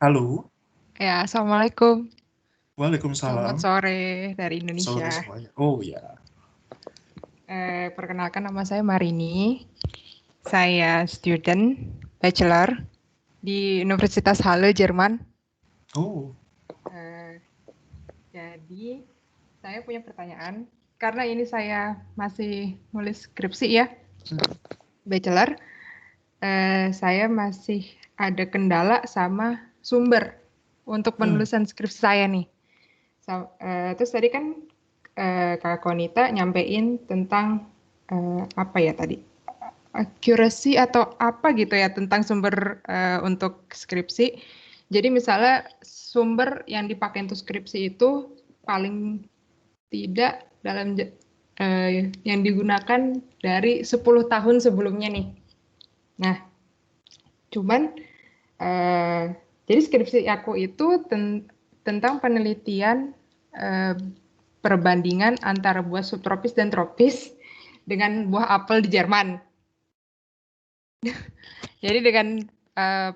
S2: Halo.
S7: Ya, Assalamualaikum.
S2: Waalaikumsalam.
S7: Selamat sore dari Indonesia.
S2: Sore semuanya. Oh ya.
S7: Perkenalkan, nama saya Marini. Saya student bachelor di Universitas Halle, Jerman.
S2: Oh.
S7: Jadi, saya punya pertanyaan. Karena ini saya masih nulis skripsi ya, bachelor. Saya masih ada kendala sama sumber untuk penulisan skripsi saya nih. Terus tadi kan Kak Konita nyampein tentang apa ya tadi, accuracy atau apa gitu ya tentang sumber untuk skripsi. Jadi misalnya sumber yang dipakai untuk skripsi itu paling tidak dalam yang digunakan dari 10 tahun sebelumnya nih. Nah, cuman jadi skripsi aku itu tentang penelitian perbandingan antara buah subtropis dan tropis dengan buah apel di Jerman. Jadi dengan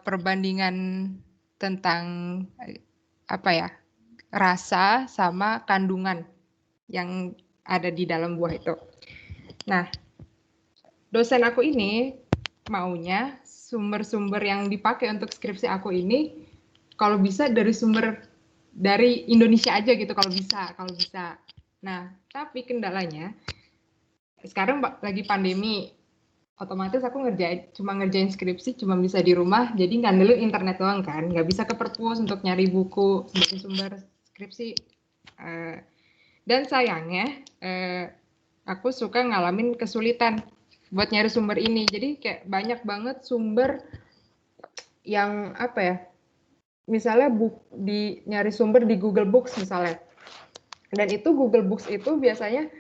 S7: perbandingan tentang apa ya, rasa sama kandungan yang ada di dalam buah itu. Nah, dosen aku ini maunya sumber-sumber yang dipakai untuk skripsi aku ini kalau bisa dari Indonesia aja gitu kalau bisa. Nah, tapi kendalanya sekarang lagi pandemi, otomatis aku cuma ngerjain skripsi cuma bisa di rumah, jadi ngandelin internet doang kan, nggak bisa ke perpus untuk nyari buku sebagai sumber skripsi. Dan sayangnya aku suka ngalamin kesulitan buat nyari sumber ini, jadi kayak banyak banget sumber yang apa ya, misalnya nyari sumber di Google Books misalnya, dan itu Google Books itu biasanya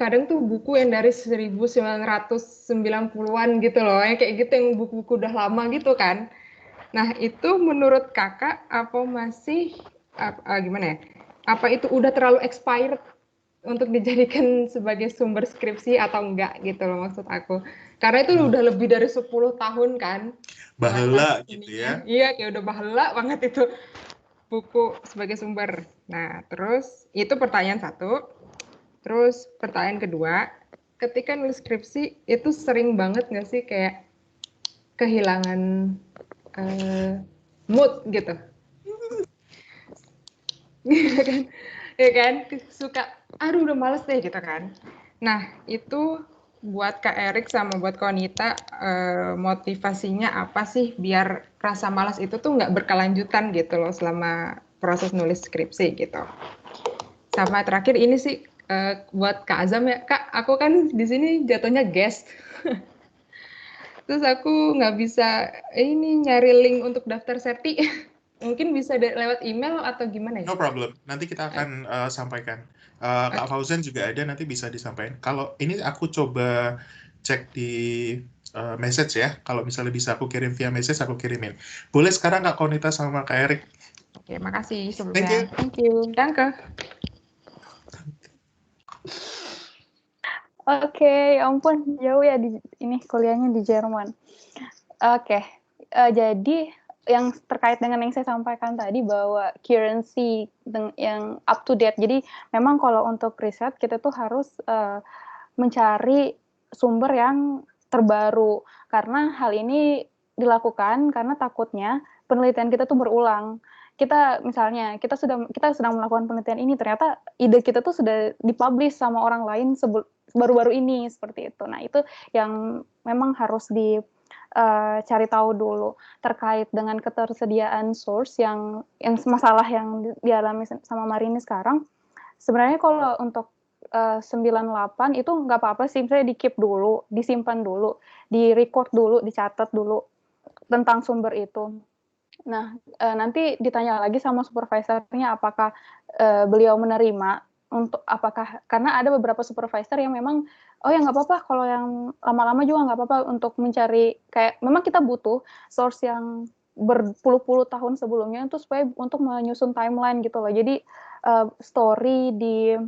S7: kadang tuh buku yang dari 1990-an gitu loh, yang kayak gitu, yang buku-buku udah lama gitu kan. Nah itu menurut kakak apa masih gimana ya, apa itu udah terlalu expired untuk dijadikan sebagai sumber skripsi atau enggak gitu loh maksud aku, karena itu udah lebih dari 10 tahun kan.
S2: Baheula gitu ya.
S7: Iya, kayak udah baheula banget itu buku sebagai sumber. Nah, terus itu pertanyaan satu. Terus pertanyaan kedua, ketika nulis skripsi itu sering banget nggak sih kayak kehilangan mood gitu? Ya kan? Suka, aduh udah males deh gitu kan. Nah, itu buat Kak Erik sama buat Konita, motivasinya apa sih biar rasa malas itu tuh nggak berkelanjutan gitu loh selama proses nulis skripsi gitu. Sama terakhir ini sih buat Kak Azam ya, Kak, aku kan di sini jatuhnya guest. Terus aku nggak bisa nyari link untuk daftar serti. Mungkin bisa lewat email atau gimana ya?
S2: No problem. Nanti kita akan sampaikan. Kak
S7: Oke.
S2: Fauzan juga ada, nanti bisa disampaikan. Kalau ini aku coba cek di message ya. Kalau misalnya bisa aku kirim via message, aku kirimin. Boleh sekarang Kak Konita sama Kak Erik.
S7: Oke, makasih
S2: Thank you.
S7: sebelumnya. Thank you. Danke.
S4: Oke, ya ampun, jauh ya ini kuliahnya di Jerman. Oke, jadi yang terkait dengan yang saya sampaikan tadi bahwa currency yang up to date. Jadi memang kalau untuk riset kita tuh harus mencari sumber yang terbaru karena hal ini dilakukan karena takutnya penelitian kita tuh berulang. Kita misalnya kita sedang melakukan penelitian ini, ternyata ide kita tuh sudah dipublish sama orang lain baru-baru ini seperti itu. Nah, itu yang memang harus cari tahu dulu terkait dengan ketersediaan source yang masalah yang dialami sama Marini sekarang. Sebenarnya kalau untuk 98 itu nggak apa-apa sih, misalnya di-keep dulu, disimpan dulu, di-record dulu, dicatat dulu tentang sumber itu. Nah, nanti ditanya lagi sama supervisornya apakah beliau menerima karena ada beberapa supervisor yang memang oh ya nggak apa-apa kalau yang lama-lama juga nggak apa-apa untuk mencari kayak memang kita butuh source yang berpuluh-puluh tahun sebelumnya itu supaya untuk menyusun timeline gitu loh. Jadi story di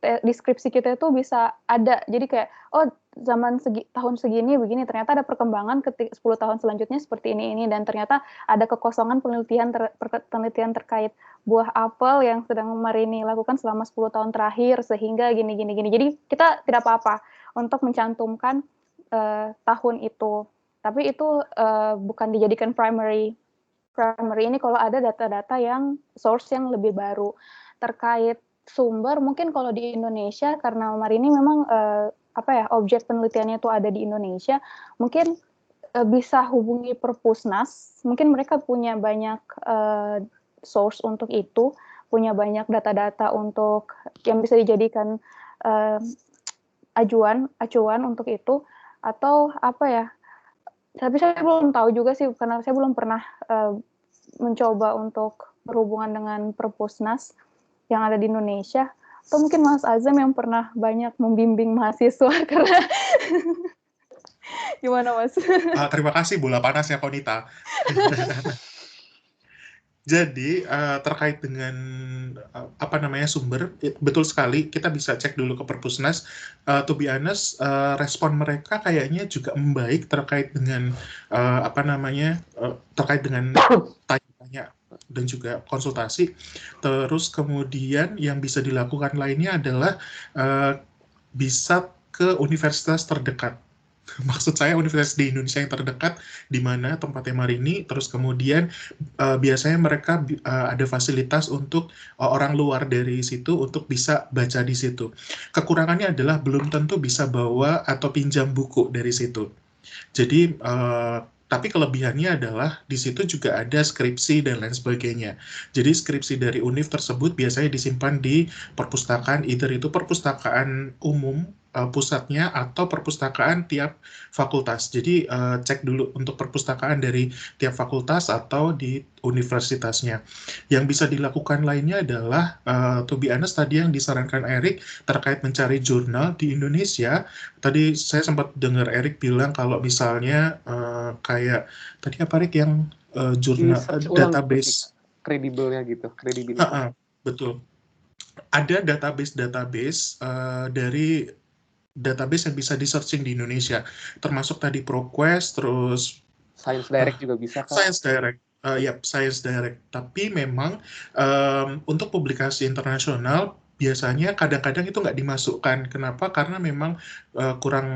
S4: deskripsi kita itu bisa ada. Jadi kayak oh tahun segini begini, ternyata ada perkembangan 10 tahun selanjutnya seperti ini dan ternyata ada kekosongan penelitian terkait buah apel yang sedang Marini lakukan selama 10 tahun terakhir sehingga gini. Jadi kita tidak apa-apa untuk mencantumkan tahun itu. Tapi itu bukan dijadikan primary. Primary ini kalau ada data-data yang source yang lebih baru terkait sumber. Mungkin kalau di Indonesia karena Marini memang objek penelitiannya itu ada di Indonesia, mungkin bisa hubungi Perpusnas, mungkin mereka punya banyak source untuk itu, punya banyak data-data untuk yang bisa dijadikan acuan untuk itu, atau apa ya, tapi saya belum tahu juga sih, karena saya belum pernah mencoba untuk berhubungan dengan Perpusnas yang ada di Indonesia. Atau mungkin Mas Azam yang pernah banyak membimbing mahasiswa karena gimana Mas?
S2: Terima kasih bola panas ya Konita. Jadi terkait dengan sumber, betul sekali kita bisa cek dulu ke Perpusnas. To be honest, respon mereka kayaknya juga membaik terkait dengan terkait dengan tanya-tanya dan juga konsultasi. Terus kemudian yang bisa dilakukan lainnya adalah bisa ke universitas terdekat. Maksud saya universitas di Indonesia yang terdekat, di mana tempatnya Marini, terus kemudian biasanya mereka ada fasilitas untuk orang luar dari situ untuk bisa baca di situ. Kekurangannya adalah belum tentu bisa bawa atau pinjam buku dari situ. Jadi tapi kelebihannya adalah di situ juga ada skripsi dan lain sebagainya. Jadi skripsi dari univ tersebut biasanya disimpan di perpustakaan, either itu perpustakaan umum pusatnya atau perpustakaan tiap fakultas. Jadi cek dulu untuk perpustakaan dari tiap fakultas atau di universitasnya. Yang bisa dilakukan lainnya adalah to be honest tadi yang disarankan Erik terkait mencari jurnal di Indonesia. Tadi saya sempat dengar Erik bilang kalau misalnya kayak tadi apa Erik yang jurnal database
S5: kredibelnya gitu, kredibilitas.
S2: Betul. Ada database dari database yang bisa di-searching di Indonesia, termasuk tadi ProQuest, terus
S5: Science Direct juga bisa kan?
S2: Science Direct. Science Direct. Tapi memang untuk publikasi internasional biasanya kadang-kadang itu nggak dimasukkan. Kenapa? Karena memang kurang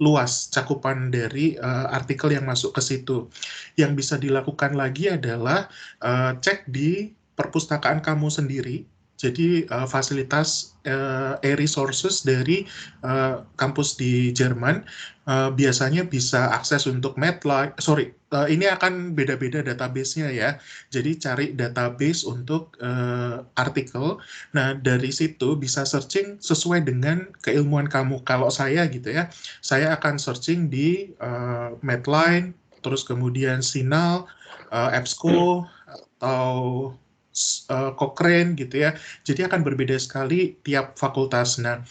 S2: luas cakupan dari artikel yang masuk ke situ. Yang bisa dilakukan lagi adalah cek di perpustakaan kamu sendiri. Jadi fasilitas e-resources dari kampus di Jerman biasanya bisa akses untuk Medline. Ini akan beda-beda database-nya ya. Jadi cari database untuk artikel. Nah dari situ bisa searching sesuai dengan keilmuan kamu. Kalau saya gitu ya, saya akan searching di Medline, terus kemudian Sinal, EBSCO atau Cochrane gitu ya. Jadi akan berbeda sekali tiap fakultas. Nah,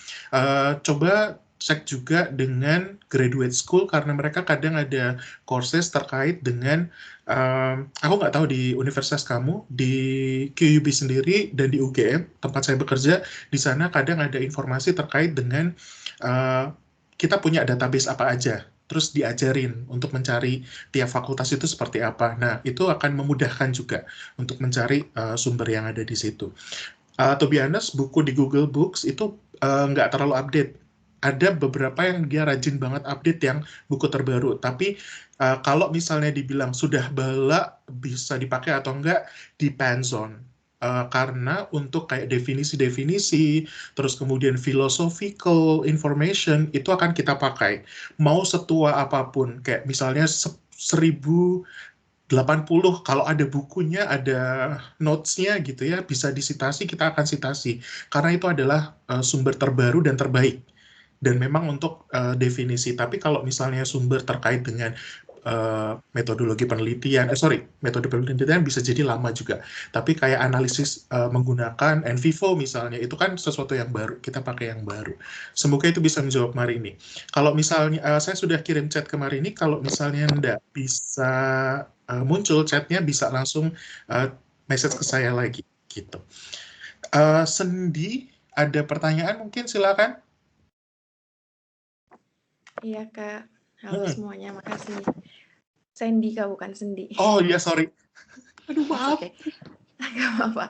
S2: coba cek juga dengan graduate school karena mereka kadang ada courses terkait dengan aku nggak tahu di universitas kamu, di QUB sendiri dan di UGM tempat saya bekerja, di sana kadang ada informasi terkait dengan kita punya database apa aja, terus diajarin untuk mencari tiap fakultas itu seperti apa. Nah, itu akan memudahkan juga untuk mencari sumber yang ada di situ. To be honest, buku di Google Books itu nggak terlalu update. Ada beberapa yang dia rajin banget update yang buku terbaru. Tapi kalau misalnya dibilang sudah bala bisa dipakai atau enggak, depends on. Karena untuk kayak definisi-definisi, terus kemudian philosophical information, itu akan kita pakai. Mau setua apapun, kayak misalnya 1080, kalau ada bukunya, ada notes-nya gitu ya, bisa disitasi, kita akan sitasi. Karena itu adalah sumber terbaru dan terbaik. Dan memang untuk definisi. Tapi kalau misalnya sumber terkait dengan metodologi penelitian, metode penelitian bisa jadi lama juga. Tapi kayak analisis menggunakan NVivo misalnya, itu kan sesuatu yang baru, kita pakai yang baru. Semoga itu bisa menjawab Marini. Kalau misalnya, saya sudah kirim chat ke Marini, kalau misalnya enggak bisa muncul chatnya, bisa langsung message ke saya lagi, gitu. Sendi, ada pertanyaan mungkin, silakan.
S8: Iya Kak, halo semuanya, makasih. Sandy Kak, bukan Sendi.
S2: Oh iya, sorry. Aduh, maaf.
S8: Oke, nggak apa-apa.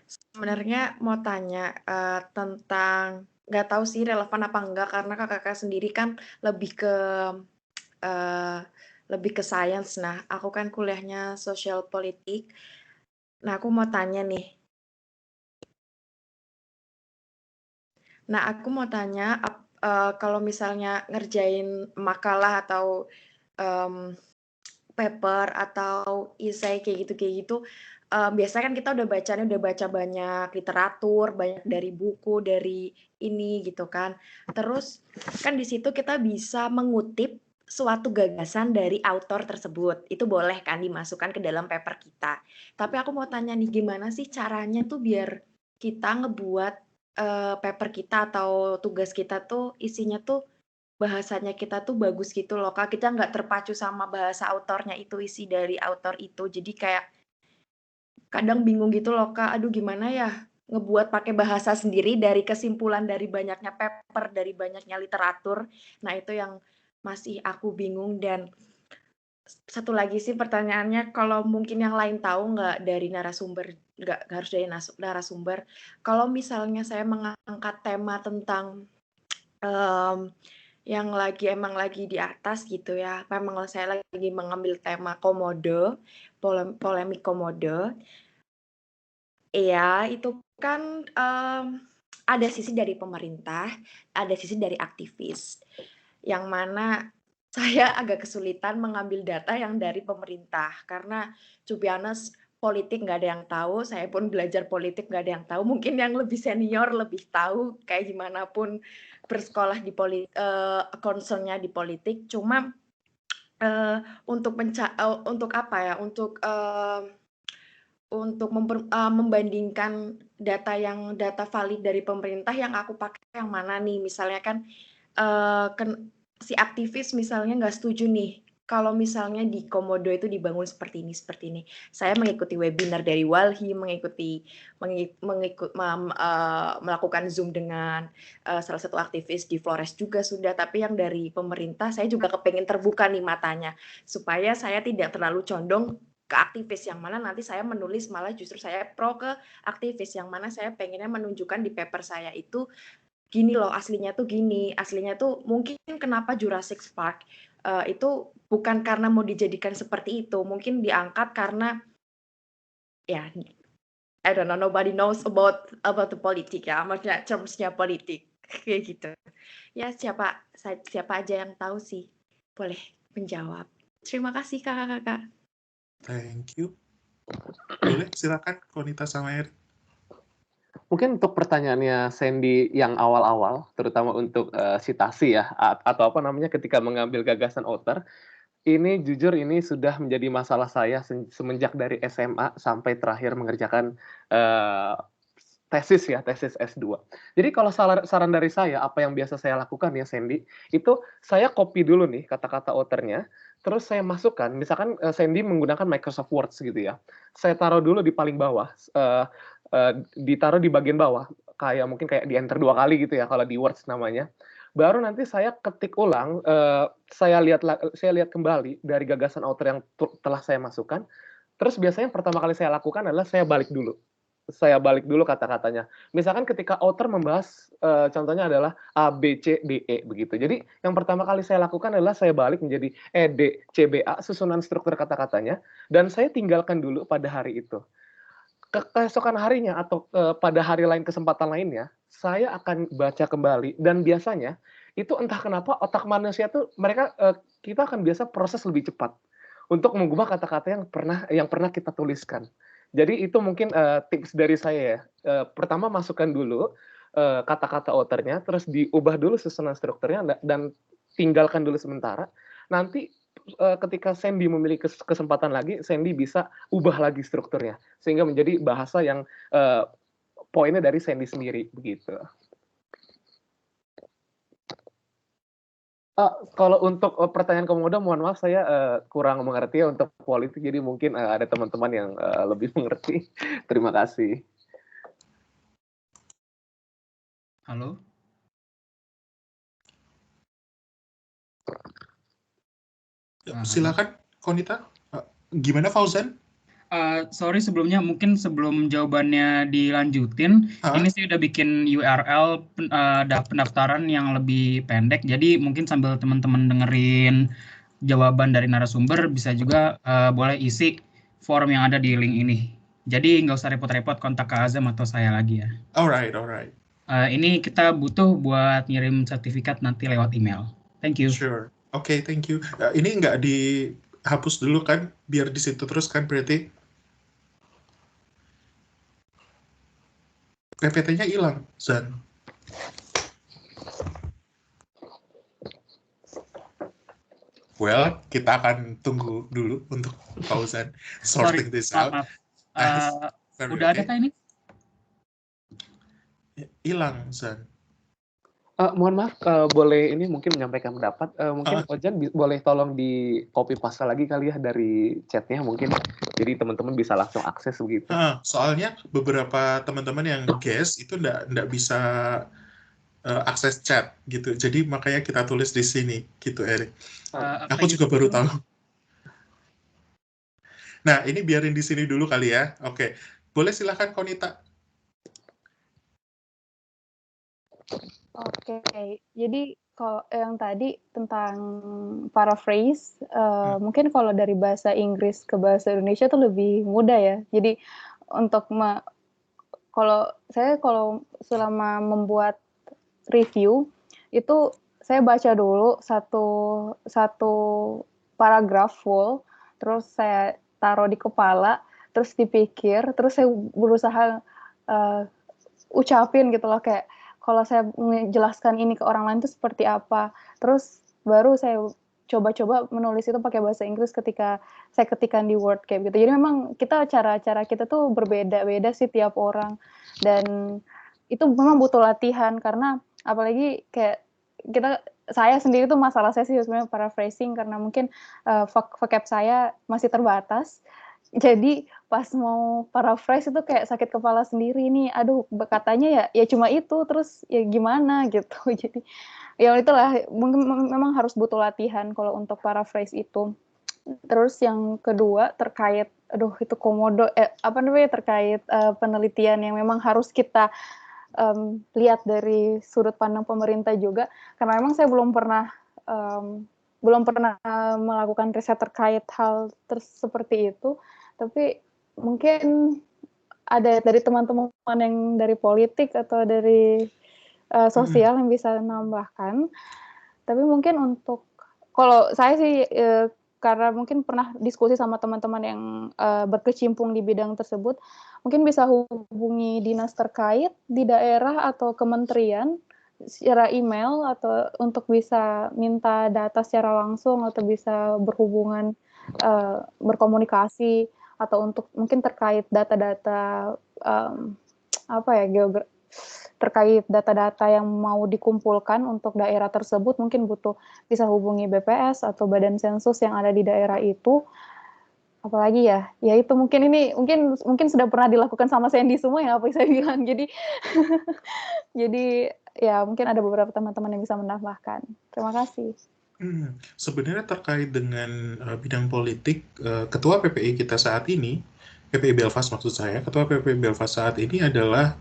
S8: Sebenarnya mau tanya tentang, nggak tahu sih relevan apa enggak, karena kakak sendiri kan lebih ke sains. Nah, aku kan kuliahnya sosial politik. Nah, aku mau tanya nih. Kalau misalnya ngerjain makalah atau paper atau esai kayak gitu, biasanya kan kita udah baca banyak literatur, banyak dari buku, dari ini gitu kan. Terus kan di situ kita bisa mengutip suatu gagasan dari autor tersebut. Itu boleh kan dimasukkan ke dalam paper kita. Tapi aku mau tanya nih, gimana sih caranya tuh biar kita ngebuat paper kita atau tugas kita tuh isinya tuh bahasanya kita tuh bagus gitu loh Kak, kita nggak terpacu sama bahasa autornya itu, isi dari autor itu. Jadi kayak kadang bingung gitu loh Kak, aduh gimana ya ngebuat pakai bahasa sendiri dari kesimpulan dari banyaknya paper, dari banyaknya literatur. Nah itu yang masih aku bingung. Dan satu lagi sih pertanyaannya, kalau mungkin yang lain tahu nggak dari narasumber, nggak harus dari narasumber, kalau misalnya saya mengangkat tema tentang yang emang lagi di atas gitu ya, memang saya lagi mengambil tema komodo, polemik komodo. Iya, itu kan ada sisi dari pemerintah, ada sisi dari aktivis. Yang mana saya agak kesulitan mengambil data yang dari pemerintah, karena to be honest, politik nggak ada yang tahu, saya pun belajar politik nggak ada yang tahu, mungkin yang lebih senior lebih tahu kayak gimana pun bersekolah di concern-nya di politik. Cuma untuk apa ya, untuk membandingkan data valid dari pemerintah, yang aku pakai yang mana nih, misalnya kan si aktivis misalnya nggak setuju nih kalau misalnya di Komodo itu dibangun seperti ini. Saya mengikuti webinar dari Walhi, melakukan Zoom dengan salah satu aktivis di Flores juga sudah, tapi yang dari pemerintah saya juga kepengen terbuka nih matanya, supaya saya tidak terlalu condong ke aktivis, yang mana nanti saya menulis malah justru saya pro ke aktivis, yang mana saya pengennya menunjukkan di paper saya itu gini loh, aslinya tuh gini, aslinya tuh mungkin kenapa Jurassic Park itu bukan karena mau dijadikan seperti itu, mungkin diangkat karena ya I don't know, nobody knows about the politik ya, maksudnya terms-nya politik kayak gitu. Ya siapa aja yang tahu sih boleh menjawab. Terima kasih kakak-kakak.
S2: Thank you. Boleh, silakan Konita sama Eri.
S5: Mungkin untuk pertanyaannya Sandy yang awal-awal, terutama untuk sitasi ya, atau apa namanya ketika mengambil gagasan author, Ini jujur ini sudah menjadi masalah saya semenjak dari SMA sampai terakhir mengerjakan tesis S2. Jadi kalau saran dari saya, apa yang biasa saya lakukan ya Sandy, itu saya copy dulu nih kata-kata author-nya, terus saya masukkan, misalkan Sandy menggunakan Microsoft Word gitu ya, saya taruh dulu di paling bawah, ditaruh di bagian bawah, mungkin kayak di enter 2 kali gitu ya kalau di Words namanya. Baru nanti saya ketik ulang, saya lihat kembali dari gagasan author yang telah saya masukkan. Terus biasanya yang pertama kali saya lakukan adalah saya balik dulu kata-katanya. Misalkan ketika author membahas, contohnya adalah A, B, C, D, E begitu. Jadi yang pertama kali saya lakukan adalah saya balik menjadi E, D, C, B, A susunan struktur kata-katanya dan saya tinggalkan dulu pada hari itu. Keesokan harinya atau pada hari lain, kesempatan lainnya, saya akan baca kembali dan biasanya itu entah kenapa otak manusia tuh kita akan biasa proses lebih cepat untuk mengubah kata-kata yang pernah kita tuliskan. Jadi itu mungkin tips dari saya ya. Pertama masukkan dulu kata-kata author-nya, terus diubah dulu susunan strukturnya dan tinggalkan dulu sementara. Nanti ketika Sandy memiliki kesempatan lagi, Sandy bisa ubah lagi strukturnya sehingga menjadi bahasa yang poinnya dari Sandy sendiri begitu. Kalau untuk pertanyaan Komodo, mohon maaf saya kurang mengerti ya untuk politik, jadi mungkin ada teman-teman yang lebih mengerti. Terima kasih.
S1: Halo?
S2: Silakan, Konita. Gimana Fauzan?
S1: Sorry sebelumnya, mungkin sebelum jawabannya dilanjutin, ini saya udah bikin URL pendaftaran yang lebih pendek, jadi mungkin sambil teman-teman dengerin jawaban dari narasumber, bisa juga boleh isi form yang ada di link ini. Jadi nggak usah repot-repot kontak Kak Azam atau saya lagi ya.
S2: Alright.
S1: Ini kita butuh buat ngirim sertifikat nanti lewat email. Thank you.
S2: Sure. Oke, thank you. Ini nggak dihapus dulu kan, biar di situ terus kan berarti? PPT-nya hilang, Zan. Well, kita akan tunggu dulu untuk Fauzan sorting this out.
S1: Maaf. Udah ada kah ini?
S2: Hilang, Zan.
S5: Mohon maaf, boleh ini mungkin menyampaikan pendapat. Mungkin Ojan boleh tolong di copy paste lagi kali ya dari chatnya mungkin. Jadi teman-teman bisa langsung akses begitu.
S2: Soalnya beberapa teman-teman yang guest itu nggak bisa akses chat gitu. Jadi makanya kita tulis di sini gitu, Erik. Aku juga baru tahu. Nah, ini biarin di sini dulu kali ya. Oke. Boleh silakan Konita.
S4: Oke, jadi kalau yang tadi tentang paraphrase, mungkin kalau dari bahasa Inggris ke bahasa Indonesia tuh lebih mudah ya. Jadi untuk kalau selama membuat review itu saya baca dulu satu paragraf full, terus saya taruh di kepala, terus dipikir, terus saya berusaha ucapin gitu loh, kayak kalau saya menjelaskan ini ke orang lain itu seperti apa. Terus baru saya coba-coba menulis itu pakai bahasa Inggris ketika saya ketikkan di Word kayak gitu. Jadi memang cara-cara kita tuh berbeda-beda sih tiap orang. Dan itu memang butuh latihan karena apalagi kayak saya sendiri tuh masalah saya sih sebenarnya paraphrasing karena mungkin vocab saya masih terbatas. Jadi pas mau paraphrase itu kayak sakit kepala sendiri nih, aduh katanya ya cuma itu, terus ya gimana gitu. Jadi ya itulah, memang harus butuh latihan kalau untuk paraphrase itu. Terus yang kedua terkait, itu Komodo, terkait penelitian yang memang harus kita lihat dari sudut pandang pemerintah juga, karena memang saya belum pernah melakukan riset terkait hal seperti itu, tapi mungkin ada dari teman-teman yang dari politik atau dari sosial yang bisa nambahkan. Tapi mungkin untuk, kalau saya sih karena mungkin pernah diskusi sama teman-teman yang berkecimpung di bidang tersebut, mungkin bisa hubungi dinas terkait di daerah atau kementerian secara email atau untuk bisa minta data secara langsung atau bisa berhubungan, berkomunikasi atau untuk mungkin terkait data-data, apa ya, terkait data-data yang mau dikumpulkan untuk daerah tersebut mungkin bisa hubungi BPS atau Badan Sensus yang ada di daerah itu. Apalagi ya itu mungkin sudah pernah dilakukan sama Sandy semua ya apa yang saya bilang. Jadi ya mungkin ada beberapa teman-teman yang bisa menambahkan. Terima kasih.
S2: Sebenarnya terkait dengan bidang politik, Ketua PPI kita saat ini, PPI Belfast maksud saya, Ketua PPI Belfast saat ini adalah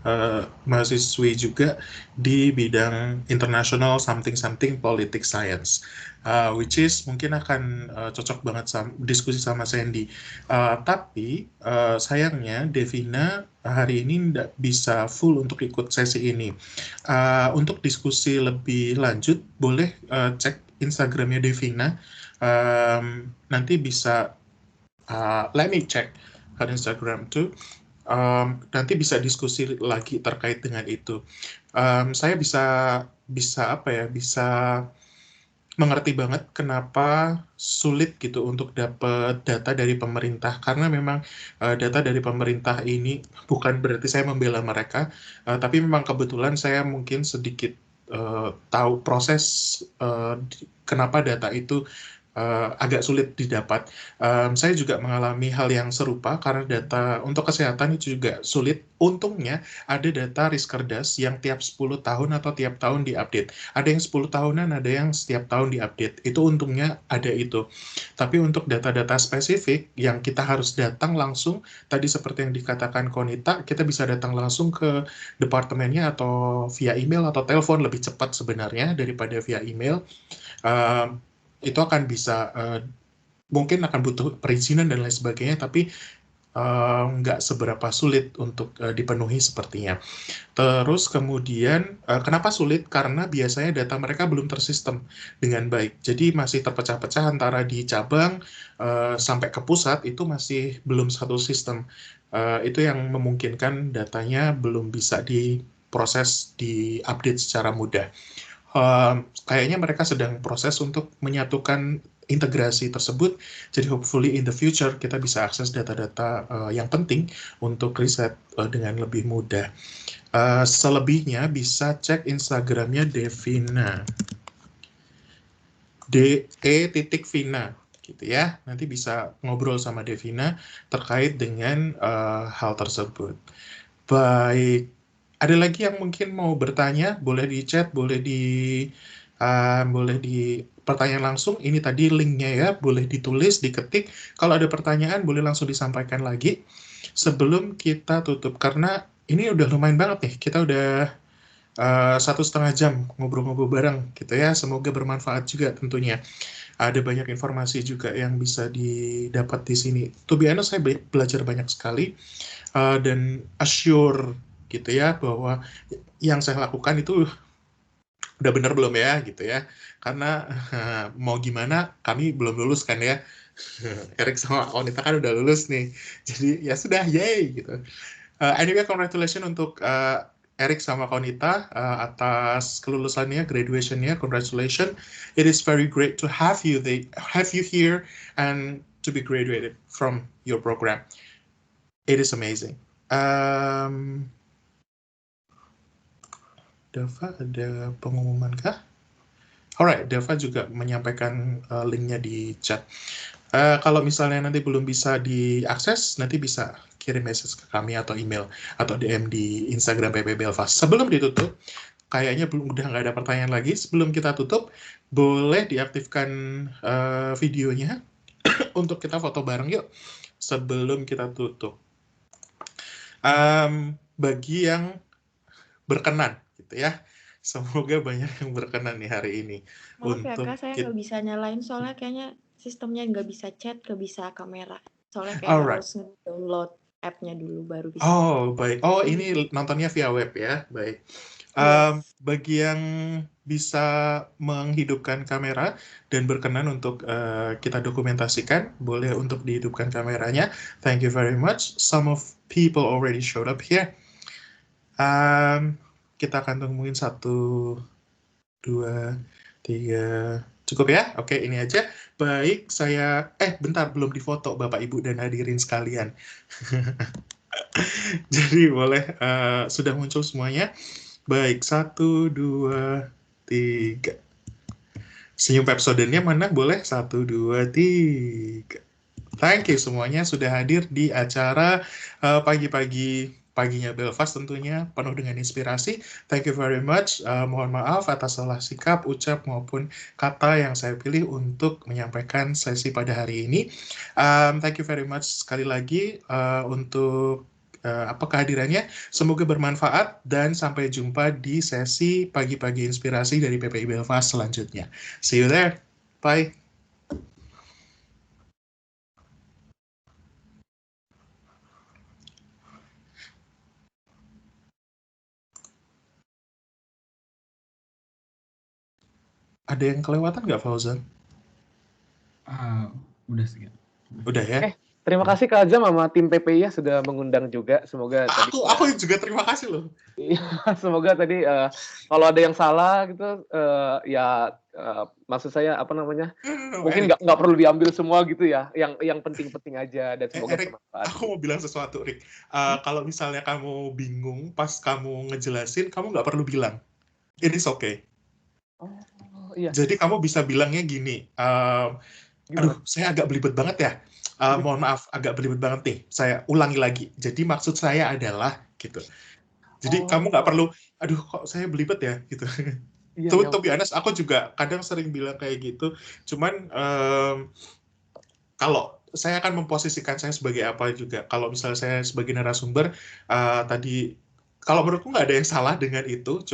S2: mahasiswi juga di bidang International Something Politics Science, which is mungkin akan cocok banget diskusi sama Sandy. Tapi sayangnya Devina hari ini tidak bisa full untuk ikut sesi ini. Untuk diskusi lebih lanjut, boleh cek Instagramnya Devina. Nanti bisa let me check her Instagram too. Nanti bisa diskusi lagi terkait dengan itu. Saya bisa mengerti banget kenapa sulit gitu untuk dapat data dari pemerintah, karena memang data dari pemerintah ini bukan berarti saya membela mereka, tapi memang kebetulan saya mungkin sedikit tahu proses kenapa data itu agak sulit didapat. Saya juga mengalami hal yang serupa karena data untuk kesehatan itu juga sulit. Untungnya ada data Riskerdas yang tiap 10 tahun atau tiap tahun diupdate. Ada yang 10 tahunan, ada yang setiap tahun diupdate. Itu untungnya ada itu. Tapi untuk data-data spesifik yang kita harus datang langsung, tadi seperti yang dikatakan Konita, kita bisa datang langsung ke departemennya atau via email atau telepon, lebih cepat sebenarnya daripada via email. Itu akan bisa mungkin akan butuh perizinan dan lain sebagainya, tapi nggak seberapa sulit untuk dipenuhi sepertinya. Terus kemudian kenapa sulit? Karena biasanya data mereka belum tersistem dengan baik. Jadi masih terpecah-pecah antara di cabang sampai ke pusat, itu masih belum satu sistem. Itu yang memungkinkan datanya belum bisa diproses, diupdate secara mudah. Kayaknya mereka sedang proses untuk menyatukan integrasi tersebut, jadi hopefully in the future kita bisa akses data-data yang penting untuk riset dengan lebih mudah. Selebihnya bisa cek Instagramnya Devina, DE.Vina gitu ya. Nanti bisa ngobrol sama Devina terkait dengan hal tersebut. Baik, ada lagi yang mungkin mau bertanya, boleh di chat, boleh di pertanyaan langsung. Ini tadi linknya ya, boleh ditulis, diketik. Kalau ada pertanyaan, boleh langsung disampaikan lagi sebelum kita tutup. Karena ini udah lumayan banget nih, kita udah 1,5 jam ngobrol-ngobrol bareng gitu ya. Semoga bermanfaat juga tentunya. Ada banyak informasi juga yang bisa didapat di sini. To be honest, saya belajar banyak sekali dan assure gitu ya bahwa yang saya lakukan itu udah benar belum ya gitu ya, karena mau gimana kami belum lulus kan ya. Erik sama Konita kan udah lulus nih, jadi ya sudah, yay gitu. Anyway, congratulations untuk Erik sama Konita atas kelulusannya, graduationnya, congratulations. It is very great to have you here and to be graduated from your program. It is amazing. Dava, ada pengumuman kah? Alright, Dava juga menyampaikan linknya di chat. Kalau misalnya nanti belum bisa diakses, nanti bisa kirim message ke kami atau email atau DM di Instagram PP Belfast. Sebelum ditutup, kayaknya udah nggak ada pertanyaan lagi. Sebelum kita tutup, boleh diaktifkan videonya untuk kita foto bareng yuk sebelum kita tutup. Bagi yang berkenan gitu ya, semoga banyak yang berkenan nih hari ini.
S8: Maaf ya Kak, saya nggak bisa nyalain soalnya kayaknya sistemnya nggak bisa chat, nggak bisa kamera. Soalnya kayak harus download app-nya dulu baru bisa.
S2: Oh baik, ini nontonnya via web ya, baik.
S8: Yes.
S2: Bagi yang bisa menghidupkan kamera dan berkenan untuk kita dokumentasikan, boleh untuk dihidupkan kameranya. Thank you very much. Some of people already showed up here. kita akan tungguin 1, 2, 3. Cukup ya? Oke, ini aja. Baik, saya bentar, belum difoto Bapak Ibu dan hadirin sekalian. Jadi boleh, sudah muncul semuanya. Baik, 1, 2, 3. Senyum Pepsodentnya mana? Boleh? 1, 2, 3. Thank you semuanya sudah hadir di acara paginya Belfast, tentunya penuh dengan inspirasi. Thank you very much. Mohon maaf atas salah sikap, ucap maupun kata yang saya pilih untuk menyampaikan sesi pada hari ini. Thank you very much sekali lagi untuk kehadirannya. Semoga bermanfaat dan sampai jumpa di sesi pagi-pagi inspirasi dari PPI Belfast selanjutnya. See you there. Bye. Ada yang kelewatan nggak, Fauzan?
S1: Udah segitu.
S2: Udah ya?
S5: Terima kasih Kak Azam sama tim PPI ya sudah mengundang juga. Semoga
S2: aku juga terima kasih loh.
S5: Semoga tadi kalau ada yang salah gitu maksud saya mungkin nggak perlu diambil semua gitu ya. Yang penting-penting aja dan semoga bermanfaat.
S2: Aku mau bilang sesuatu, Rick. Kalau misalnya kamu bingung pas kamu ngejelasin, kamu nggak perlu bilang. It is okay.
S5: Iya.
S2: Jadi kamu bisa bilangnya gini. Aduh, saya agak belibet banget ya. Mohon maaf, agak belibet banget nih. Saya ulangi lagi. Jadi maksud saya adalah gitu. Jadi kamu nggak perlu, aduh kok saya belibet ya gitu. To be honest, aku juga kadang sering bilang kayak gitu. Cuman kalau saya akan memposisikan saya sebagai apa juga. Kalau misalnya saya sebagai narasumber tadi, kalau menurutku nggak ada yang salah dengan itu.